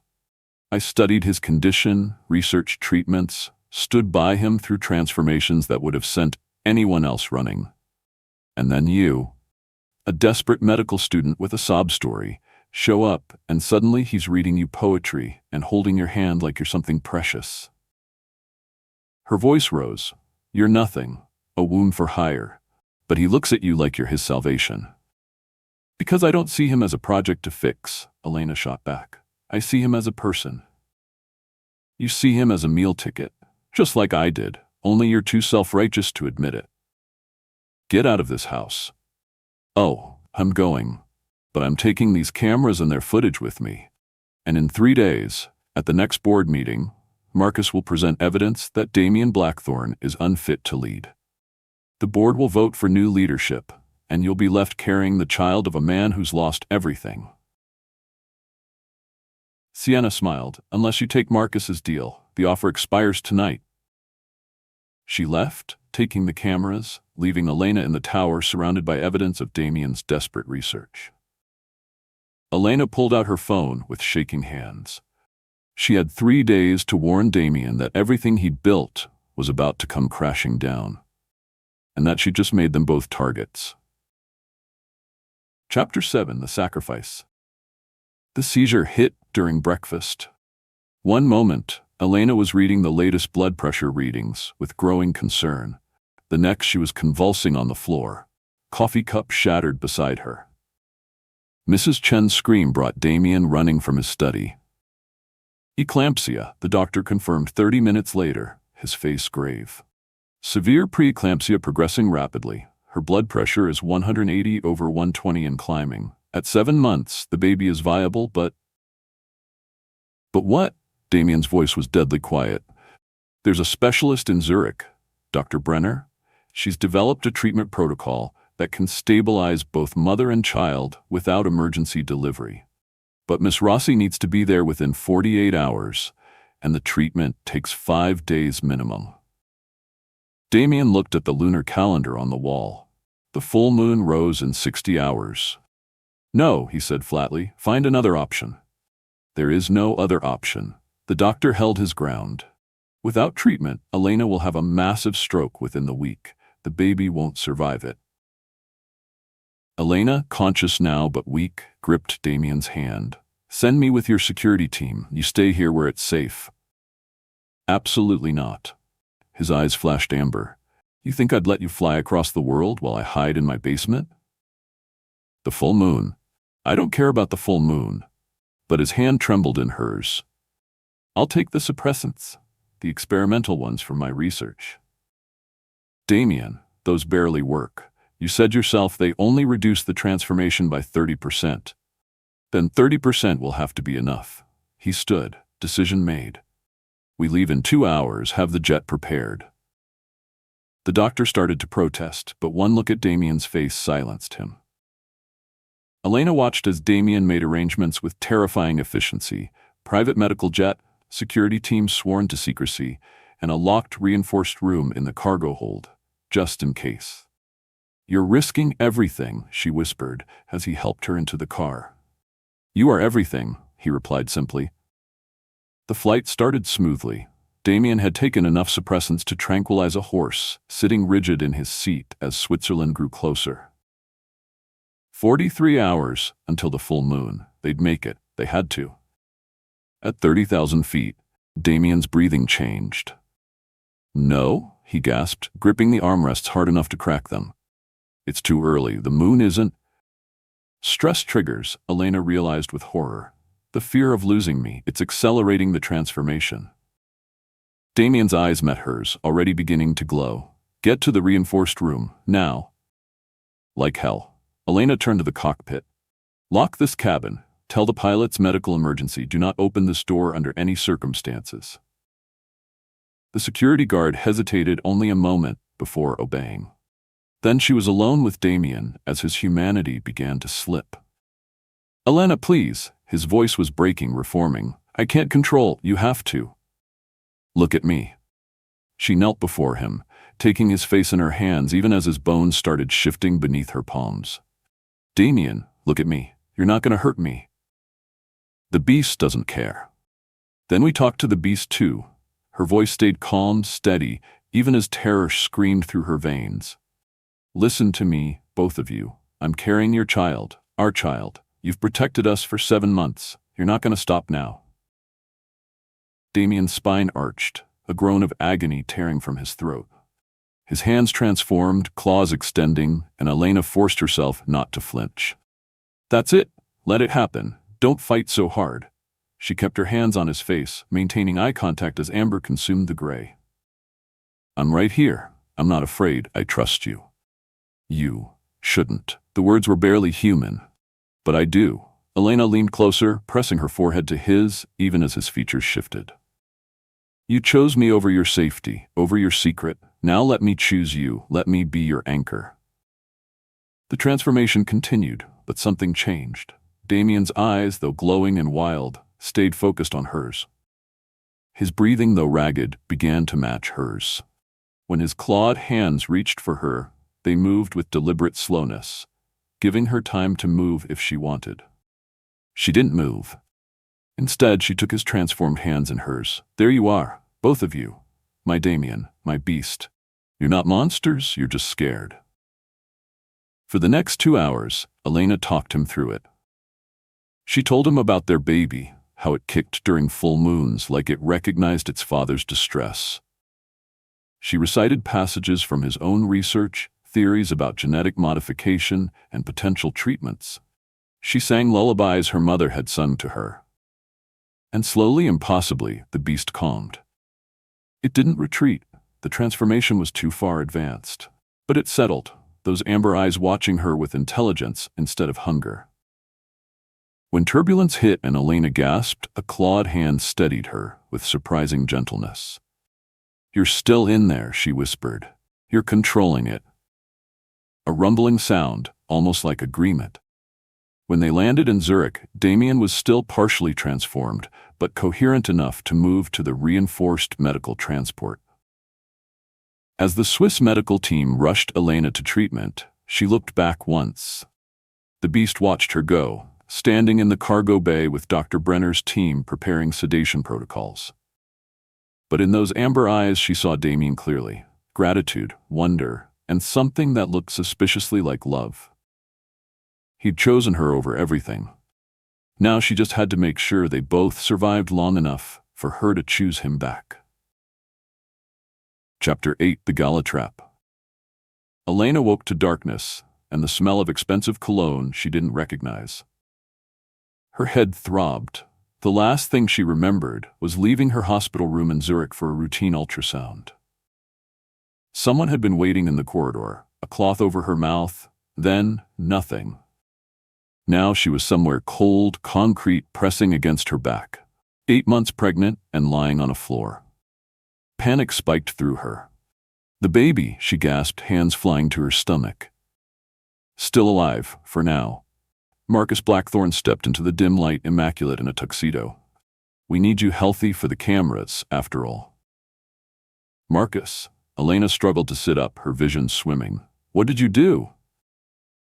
I studied his condition, researched treatments, stood by him through transformations that would have sent anyone else running. And then you, a desperate medical student with a sob story, show up and suddenly he's reading you poetry and holding your hand like you're something precious. Her voice rose. You're nothing, a wound for hire, but he looks at you like you're his salvation. Because I don't see him as a project to fix, Elena shot back. I see him as a person. You see him as a meal ticket, just like I did, only you're too self-righteous to admit it. Get out of this house. Oh, I'm going. But I'm taking these cameras and their footage with me. And in 3 days, at the next board meeting, Marcus will present evidence that Damien Blackthorn is unfit to lead. The board will vote for new leadership, and you'll be left carrying the child of a man who's lost everything. Sienna smiled. Unless you take Marcus's deal, the offer expires tonight. She left, taking the cameras, leaving Elena in the tower surrounded by evidence of Damien's desperate research. Elena pulled out her phone with shaking hands. She had 3 days to warn Damien that everything he'd built was about to come crashing down, and that she just made them both targets. Chapter 7: The Sacrifice. The seizure hit during breakfast. One moment, Elena was reading the latest blood pressure readings with growing concern. The next, she was convulsing on the floor, coffee cup shattered beside her. Mrs. Chen's scream brought Damien running from his study. Eclampsia, the doctor confirmed 30 minutes later, his face grave. Severe preeclampsia progressing rapidly. Her blood pressure is 180/120 and climbing. At 7 months, the baby is viable, but what? Damien's voice was deadly quiet. There's a specialist in Zurich, Dr. Brenner. She's developed a treatment protocol that can stabilize both mother and child without emergency delivery. But Miss Rossi needs to be there within 48 hours, and the treatment takes 5 days minimum. Damien looked at the lunar calendar on the wall. The full moon rose in 60 hours. No, he said flatly, find another option. There is no other option. The doctor held his ground. Without treatment, Elena will have a massive stroke within the week. The baby won't survive it. Elena, conscious now but weak, gripped Damien's hand. Send me with your security team. You stay here where it's safe. Absolutely not. His eyes flashed amber. You think I'd let you fly across the world while I hide in my basement? The full moon. I don't care about the full moon. But his hand trembled in hers. I'll take the suppressants, the experimental ones from my research. Damien, those barely work. You said yourself they only reduce the transformation by 30%. Then 30% will have to be enough. He stood, decision made. We leave in 2 hours, have the jet prepared. The doctor started to protest, but one look at Damien's face silenced him. Elena watched as Damien made arrangements with terrifying efficiency. Private medical jet, security teams sworn to secrecy, and a locked, reinforced room in the cargo hold, just in case. "You're risking everything," she whispered as he helped her into the car. "You are everything," he replied simply. The flight started smoothly. Damien had taken enough suppressants to tranquilize a horse, sitting rigid in his seat as Switzerland grew closer. 43 hours until the full moon. They'd make it. They had to. At 30,000 feet, Damien's breathing changed. "No," he gasped, gripping the armrests hard enough to crack them. "It's too early. The moon isn't—" Stress triggers, Elena realized with horror. "The fear of losing me, it's accelerating the transformation." Damien's eyes met hers, already beginning to glow. "Get to the reinforced room, now." Like hell. Elena turned to the cockpit. "Lock this cabin. Tell the pilots medical emergency. Do not open this door under any circumstances." The security guard hesitated only a moment before obeying. Then she was alone with Damien as his humanity began to slip. "Elena, please." His voice was breaking, reforming. "I can't control. You have to." "Look at me." She knelt before him, taking his face in her hands even as his bones started shifting beneath her palms. "Damien, look at me. You're not going to hurt me." "The beast doesn't care." "Then we talked to the beast too." Her voice stayed calm, steady, even as terror screamed through her veins. "Listen to me, both of you. I'm carrying your child, our child. You've protected us for 7 months. You're not going to stop now." Damien's spine arched, a groan of agony tearing from his throat. His hands transformed, claws extending, and Elena forced herself not to flinch. "That's it. Let it happen. Don't fight so hard." She kept her hands on his face, maintaining eye contact as amber consumed the gray. "I'm right here. I'm not afraid. I trust you." "You shouldn't." The words were barely human. "But I do." Elena leaned closer, pressing her forehead to his, even as his features shifted. "You chose me over your safety, over your secret. Now let me choose you. Let me be your anchor." The transformation continued, but something changed. Damien's eyes, though glowing and wild, stayed focused on hers. His breathing, though ragged, began to match hers. When his clawed hands reached for her, they moved with deliberate slowness, giving her time to move if she wanted. She didn't move. Instead, she took his transformed hands in hers. "There you are, both of you. My Damien, my beast. You're not monsters, you're just scared." For the next 2 hours, Elena talked him through it. She told him about their baby, how it kicked during full moons like it recognized its father's distress. She recited passages from his own research, theories about genetic modification, and potential treatments. She sang lullabies her mother had sung to her. And slowly and possibly, the beast calmed. It didn't retreat. The transformation was too far advanced. But it settled, those amber eyes watching her with intelligence instead of hunger. When turbulence hit and Elena gasped, a clawed hand steadied her with surprising gentleness. "You're still in there," she whispered. "You're controlling it." A rumbling sound, almost like agreement. When they landed in Zurich, Damien was still partially transformed, but coherent enough to move to the reinforced medical transport. As the Swiss medical team rushed Elena to treatment, she looked back once. The beast watched her go, standing in the cargo bay with Dr. Brenner's team preparing sedation protocols. But in those amber eyes she saw Damien clearly, gratitude, wonder, and something that looked suspiciously like love. He'd chosen her over everything. Now she just had to make sure they both survived long enough for her to choose him back. Chapter 8: The Gala Trap. Elena woke to darkness and the smell of expensive cologne she didn't recognize. Her head throbbed. The last thing she remembered was leaving her hospital room in Zurich for a routine ultrasound. Someone had been waiting in the corridor, a cloth over her mouth, then nothing. Now she was somewhere cold, concrete, pressing against her back. 8 months pregnant and lying on a floor. Panic spiked through her. "The baby," she gasped, hands flying to her stomach. "Still alive, for now." Marcus Blackthorn stepped into the dim light, immaculate in a tuxedo. We need you healthy for the cameras, after all. Marcus. Elena struggled to sit up, her vision swimming. What did you do?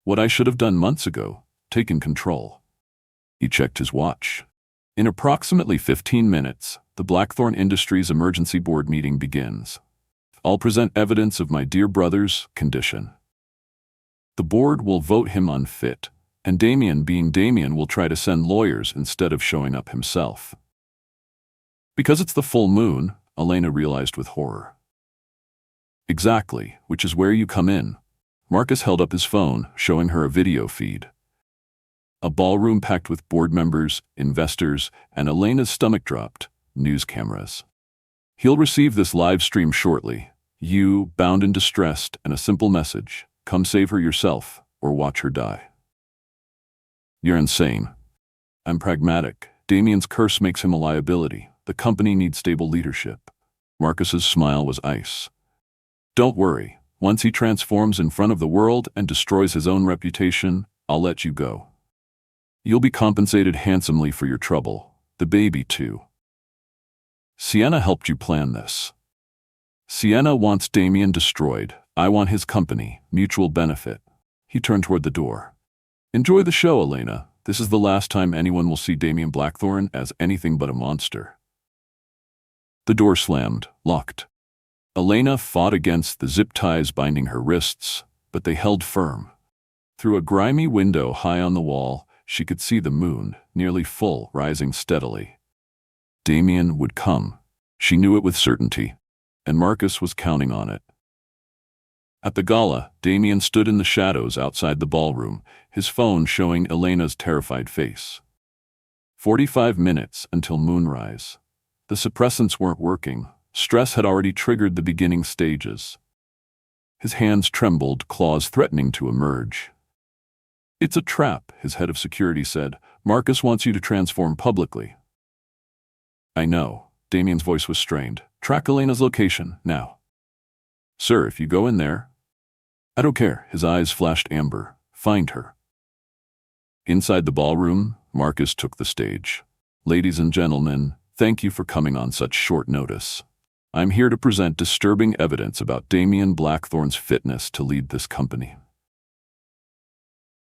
What I should have done months ago, taken control. He checked his watch. In approximately 15 minutes, the Blackthorn Industries emergency board meeting begins. I'll present evidence of my dear brother's condition. The board will vote him unfit, and Damien, being Damien, will try to send lawyers instead of showing up himself. Because it's the full moon, Elena realized with horror. Exactly, which is where you come in. Marcus held up his phone, showing her a video feed. A ballroom packed with board members, investors, and Elena's stomach dropped, news cameras. He'll receive this live stream shortly. You, bound and distressed, and a simple message. Come save her yourself, or watch her die. You're insane. I'm pragmatic. Damien's curse makes him a liability. The company needs stable leadership. Marcus's smile was ice. Don't worry. Once he transforms in front of the world and destroys his own reputation, I'll let you go. You'll be compensated handsomely for your trouble. The baby, too. Sienna helped you plan this. Sienna wants Damien destroyed. I want his company. Mutual benefit. He turned toward the door. Enjoy the show, Elena. This is the last time anyone will see Damien Blackthorn as anything but a monster. The door slammed, locked. Elena fought against the zip ties binding her wrists, but they held firm. Through a grimy window high on the wall, she could see the moon, nearly full, rising steadily. Damien would come. She knew it with certainty, and Marcus was counting on it. At the gala, Damien stood in the shadows outside the ballroom, his phone showing Elena's terrified face. 45 minutes until moonrise. The suppressants weren't working. Stress had already triggered the beginning stages. His hands trembled, claws threatening to emerge. It's a trap, his head of security said. Marcus wants you to transform publicly. I know. Damien's voice was strained. Track Elena's location, now. Sir, if you go in there... I don't care. His eyes flashed amber. Find her. Inside the ballroom, Marcus took the stage. Ladies and gentlemen, thank you for coming on such short notice. I'm here to present disturbing evidence about Damien Blackthorn's fitness to lead this company.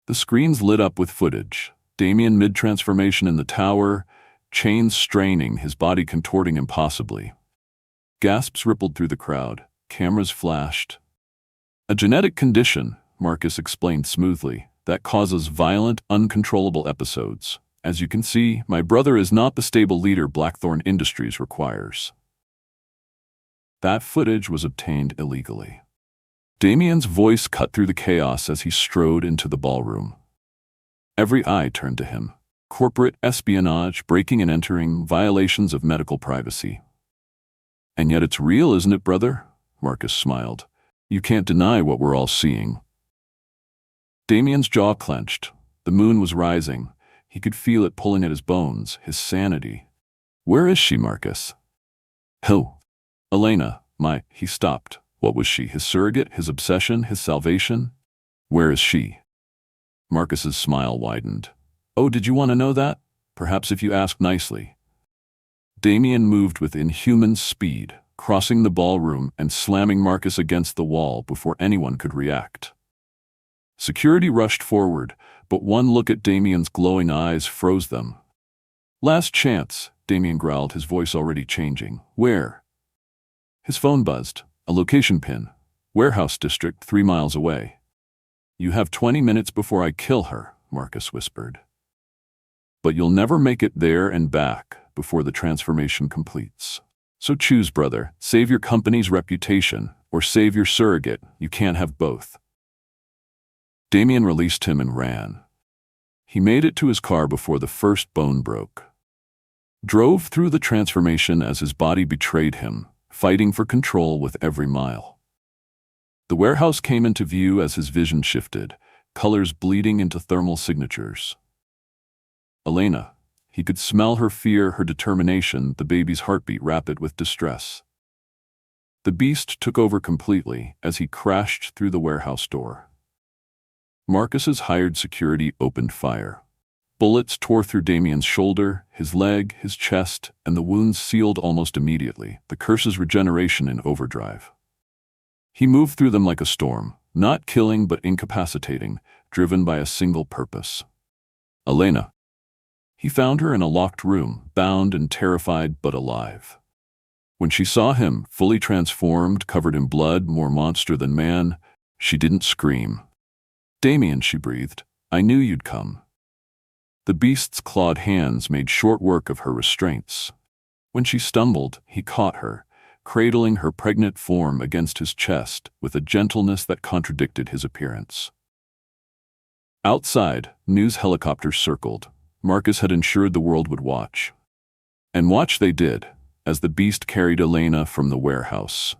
The screens lit up with footage. Damien mid-transformation in the tower, chains straining, his body contorting impossibly. Gasps rippled through the crowd. Cameras flashed. A genetic condition, Marcus explained smoothly, that causes violent, uncontrollable episodes. As you can see, my brother is not the stable leader Blackthorn Industries requires. That footage was obtained illegally. Damien's voice cut through the chaos as he strode into the ballroom. Every eye turned to him. Corporate espionage, breaking and entering, violations of medical privacy. And yet it's real, isn't it, brother? Marcus smiled. You can't deny what we're all seeing. Damien's jaw clenched. The moon was rising. He could feel it pulling at his bones, his sanity. Where is she, Marcus? Who? Elena, he stopped. What was she? His surrogate? His obsession? His salvation? Where is she? Marcus's smile widened. Oh, did you want to know that? Perhaps if you ask nicely. Damien moved with inhuman speed, crossing the ballroom and slamming Marcus against the wall before anyone could react. Security rushed forward, but one look at Damien's glowing eyes froze them. Last chance, Damien growled, his voice already changing. Where? His phone buzzed. A location pin. Warehouse district 3 miles away. You have 20 minutes before I kill her, Marcus whispered. But you'll never make it there and back before the transformation completes. So choose, brother. Save your company's reputation, or save your surrogate. You can't have both. Damien released him and ran. He made it to his car before the first bone broke. Drove through the transformation as his body betrayed him, fighting for control with every mile. The warehouse came into view as his vision shifted, colors bleeding into thermal signatures. Elena. He could smell her fear, her determination, the baby's heartbeat rapid with distress. The beast took over completely as he crashed through the warehouse door. Marcus's hired security opened fire. Bullets tore through Damien's shoulder, his leg, his chest, and the wounds sealed almost immediately, the curse's regeneration in overdrive. He moved through them like a storm, not killing but incapacitating, driven by a single purpose. Elena. He found her in a locked room, bound and terrified but alive. When she saw him, fully transformed, covered in blood, more monster than man, she didn't scream. "Damien," she breathed, "I knew you'd come." The beast's clawed hands made short work of her restraints. When she stumbled, he caught her, cradling her pregnant form against his chest with a gentleness that contradicted his appearance. Outside, news helicopters circled. Marcus had ensured the world would watch. And watch they did, as the beast carried Elena from the warehouse.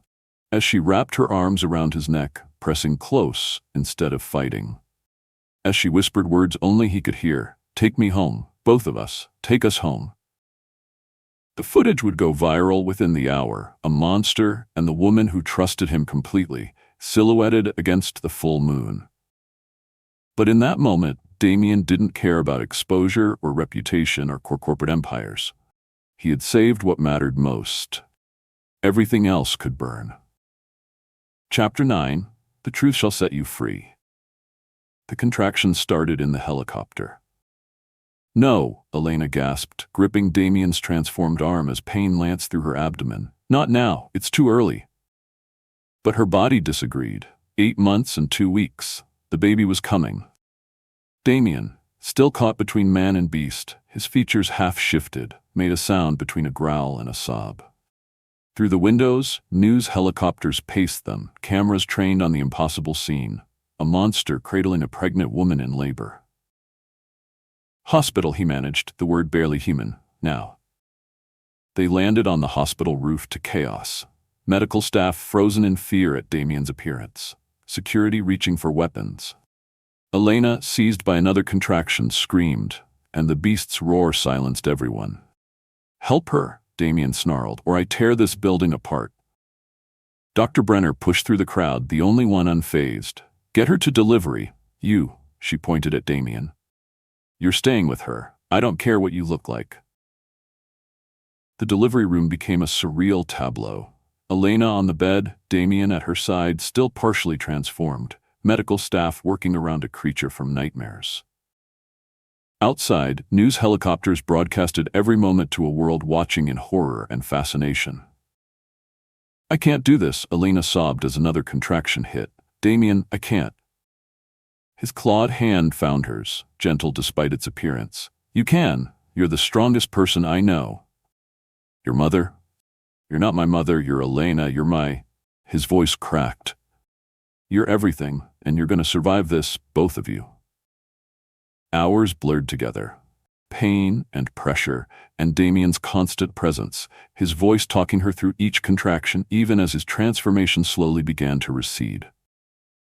As she wrapped her arms around his neck, pressing close instead of fighting. As she whispered words only he could hear, "Take me home, both of us, take us home." The footage would go viral within the hour, a monster and the woman who trusted him completely, silhouetted against the full moon. But in that moment, Damien didn't care about exposure or reputation or corporate empires. He had saved what mattered most. Everything else could burn. Chapter 9, The Truth Shall Set You Free. The contractions started in the helicopter. "No," Elena gasped, gripping Damien's transformed arm as pain lanced through her abdomen. "Not now, it's too early." But her body disagreed. 8 months and 2 weeks. The baby was coming. Damien, still caught between man and beast, his features half-shifted, made a sound between a growl and a sob. Through the windows, news helicopters paced them, cameras trained on the impossible scene, a monster cradling a pregnant woman in labor. "Hospital," he managed, the word barely human, now. They landed on the hospital roof to chaos. Medical staff frozen in fear at Damien's appearance. Security reaching for weapons. Elena, seized by another contraction, screamed, and the beast's roar silenced everyone. "Help her," Damien snarled, "or I tear this building apart." Dr. Brenner pushed through the crowd, the only one unfazed. "Get her to delivery. You," she pointed at Damien. "You're staying with her. I don't care what you look like." The delivery room became a surreal tableau. Elena on the bed, Damien at her side, still partially transformed, medical staff working around a creature from nightmares. Outside, news helicopters broadcasted every moment to a world watching in horror and fascination. "I can't do this," Elena sobbed as another contraction hit. "Damien, I can't." His clawed hand found hers, gentle despite its appearance. "You can. You're the strongest person I know." "Your mother?" "You're not my mother, you're Elena, you're my—" His voice cracked. "You're everything, and you're gonna survive this, both of you." Hours blurred together. Pain and pressure, and Damien's constant presence, his voice talking her through each contraction even as his transformation slowly began to recede.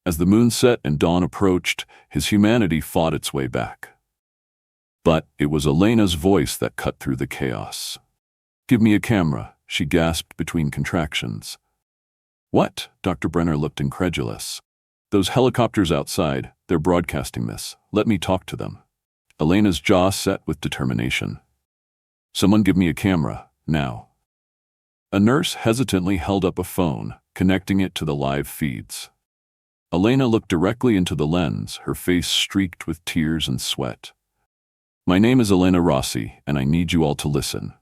As the moon set and dawn approached, his humanity fought its way back. But it was Elena's voice that cut through the chaos. "Give me a camera," she gasped between contractions. "What?" Dr. Brenner looked incredulous. "Those helicopters outside, they're broadcasting this. Let me talk to them." Elena's jaw set with determination. "Someone give me a camera, now." A nurse hesitantly held up a phone, connecting it to the live feeds. Elena looked directly into the lens, her face streaked with tears and sweat. "My name is Elena Rossi, and I need you all to listen."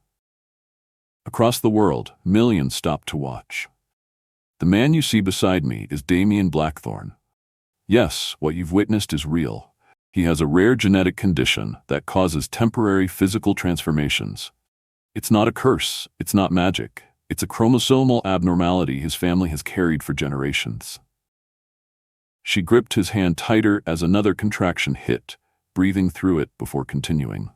Across the world, millions stopped to watch. "The man you see beside me is Damien Blackthorn. Yes, what you've witnessed is real. He has a rare genetic condition that causes temporary physical transformations. It's not a curse, it's not magic. It's a chromosomal abnormality his family has carried for generations." She gripped his hand tighter as another contraction hit, breathing through it before continuing.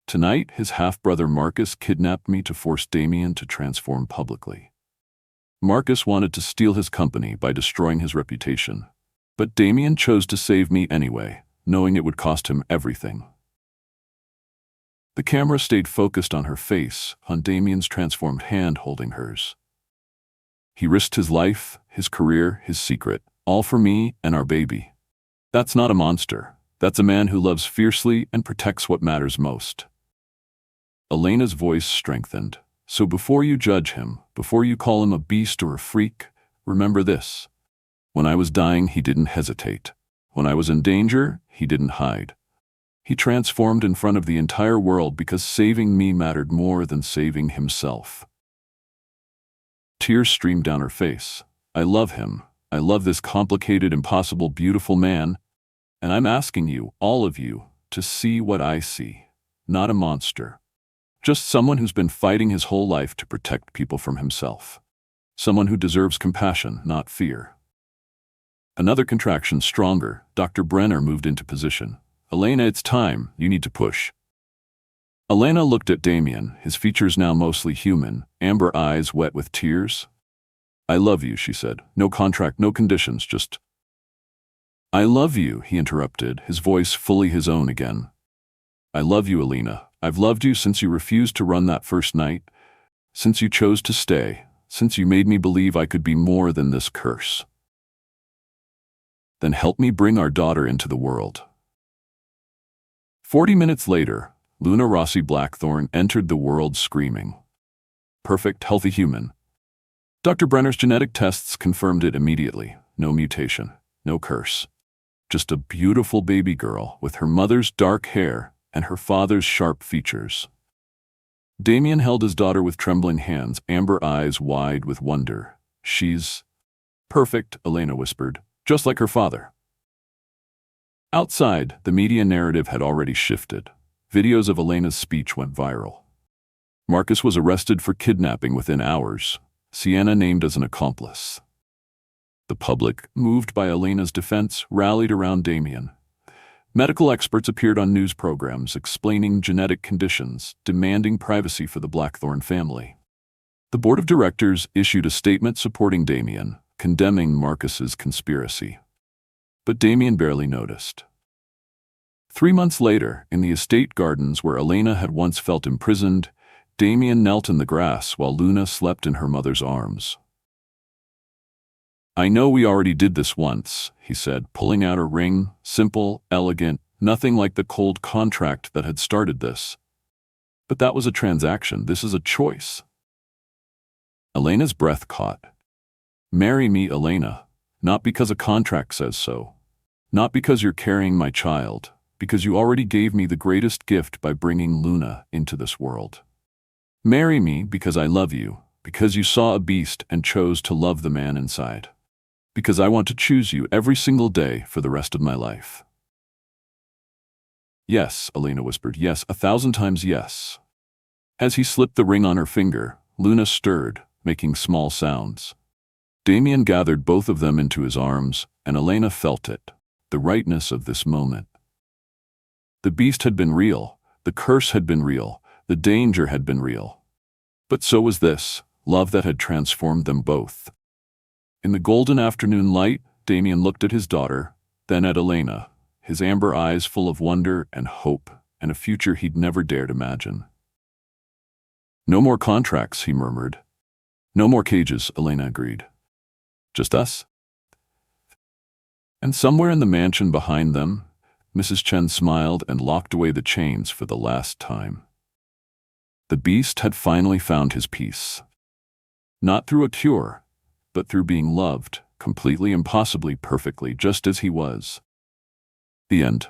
"Tonight, his half-brother Marcus kidnapped me to force Damien to transform publicly. Marcus wanted to steal his company by destroying his reputation, but Damien chose to save me anyway, knowing it would cost him everything." The camera stayed focused on her face, on Damien's transformed hand holding hers. "He risked his life, his career, his secret, all for me and our baby. That's not a monster. That's a man who loves fiercely and protects what matters most. Elena's voice strengthened. So before you judge him, before you call him a beast or a freak, remember this. When I was dying, he didn't hesitate. When I was in danger, he didn't hide. He transformed in front of the entire world because saving me mattered more than saving himself. Tears streamed down her face. I love him. I love this complicated, impossible, beautiful man. And I'm asking you, all of you, to see what I see. Not a monster. Just someone who's been fighting his whole life to protect people from himself. Someone who deserves compassion, not fear. Another contraction stronger. Dr. Brenner moved into position. Elena, it's time. You need to push. Elena looked at Damien, his features now mostly human, amber eyes wet with tears. I love you, she said. No contract, no conditions, just... I love you, he interrupted, his voice fully his own again. I love you, Elena. I've loved you since you refused to run that first night, since you chose to stay, since you made me believe I could be more than this curse. Then help me bring our daughter into the world. 40 minutes later, Elena Rossi Blackthorn entered the world screaming. Perfect, healthy human. Dr. Brenner's genetic tests confirmed it immediately. No mutation, no curse. Just a beautiful baby girl with her mother's dark hair and her father's sharp features. Damien held his daughter with trembling hands, amber eyes wide with wonder. She's perfect, Elena whispered, just like her father. Outside, the media narrative had already shifted. Videos of Elena's speech went viral. Marcus was arrested for kidnapping within hours. Sienna named as an accomplice. The public, moved by Elena's defense, rallied around Damien. Medical experts appeared on news programs explaining genetic conditions, demanding privacy for the Blackthorn family. The board of directors issued a statement supporting Damien, condemning Marcus's conspiracy. But Damien barely noticed. 3 months later, in the estate gardens where Elena had once felt imprisoned, Damien knelt in the grass while Luna slept in her mother's arms. I know we already did this once, he said, pulling out a ring, simple, elegant, nothing like the cold contract that had started this. But that was a transaction. This is a choice. Elena's breath caught. Marry me, Elena, not because a contract says so. Not because you're carrying my child, because you already gave me the greatest gift by bringing Luna into this world. Marry me because I love you, because you saw a beast and chose to love the man inside. Because I want to choose you every single day for the rest of my life. Yes, Elena whispered, yes, 1,000 times yes. As he slipped the ring on her finger, Luna stirred, making small sounds. Damien gathered both of them into his arms, and Elena felt it, the rightness of this moment. The beast had been real, the curse had been real, the danger had been real. But so was this, love that had transformed them both. In the golden afternoon light, Damien looked at his daughter, then at Elena, his amber eyes full of wonder and hope and a future he'd never dared imagine. No more contracts, he murmured. No more cages, Elena agreed. Just us? And somewhere in the mansion behind them, Mrs. Chen smiled and locked away the chains for the last time. The beast had finally found his peace. Not through a cure, but through being loved, completely, impossibly, perfectly, just as he was. The end.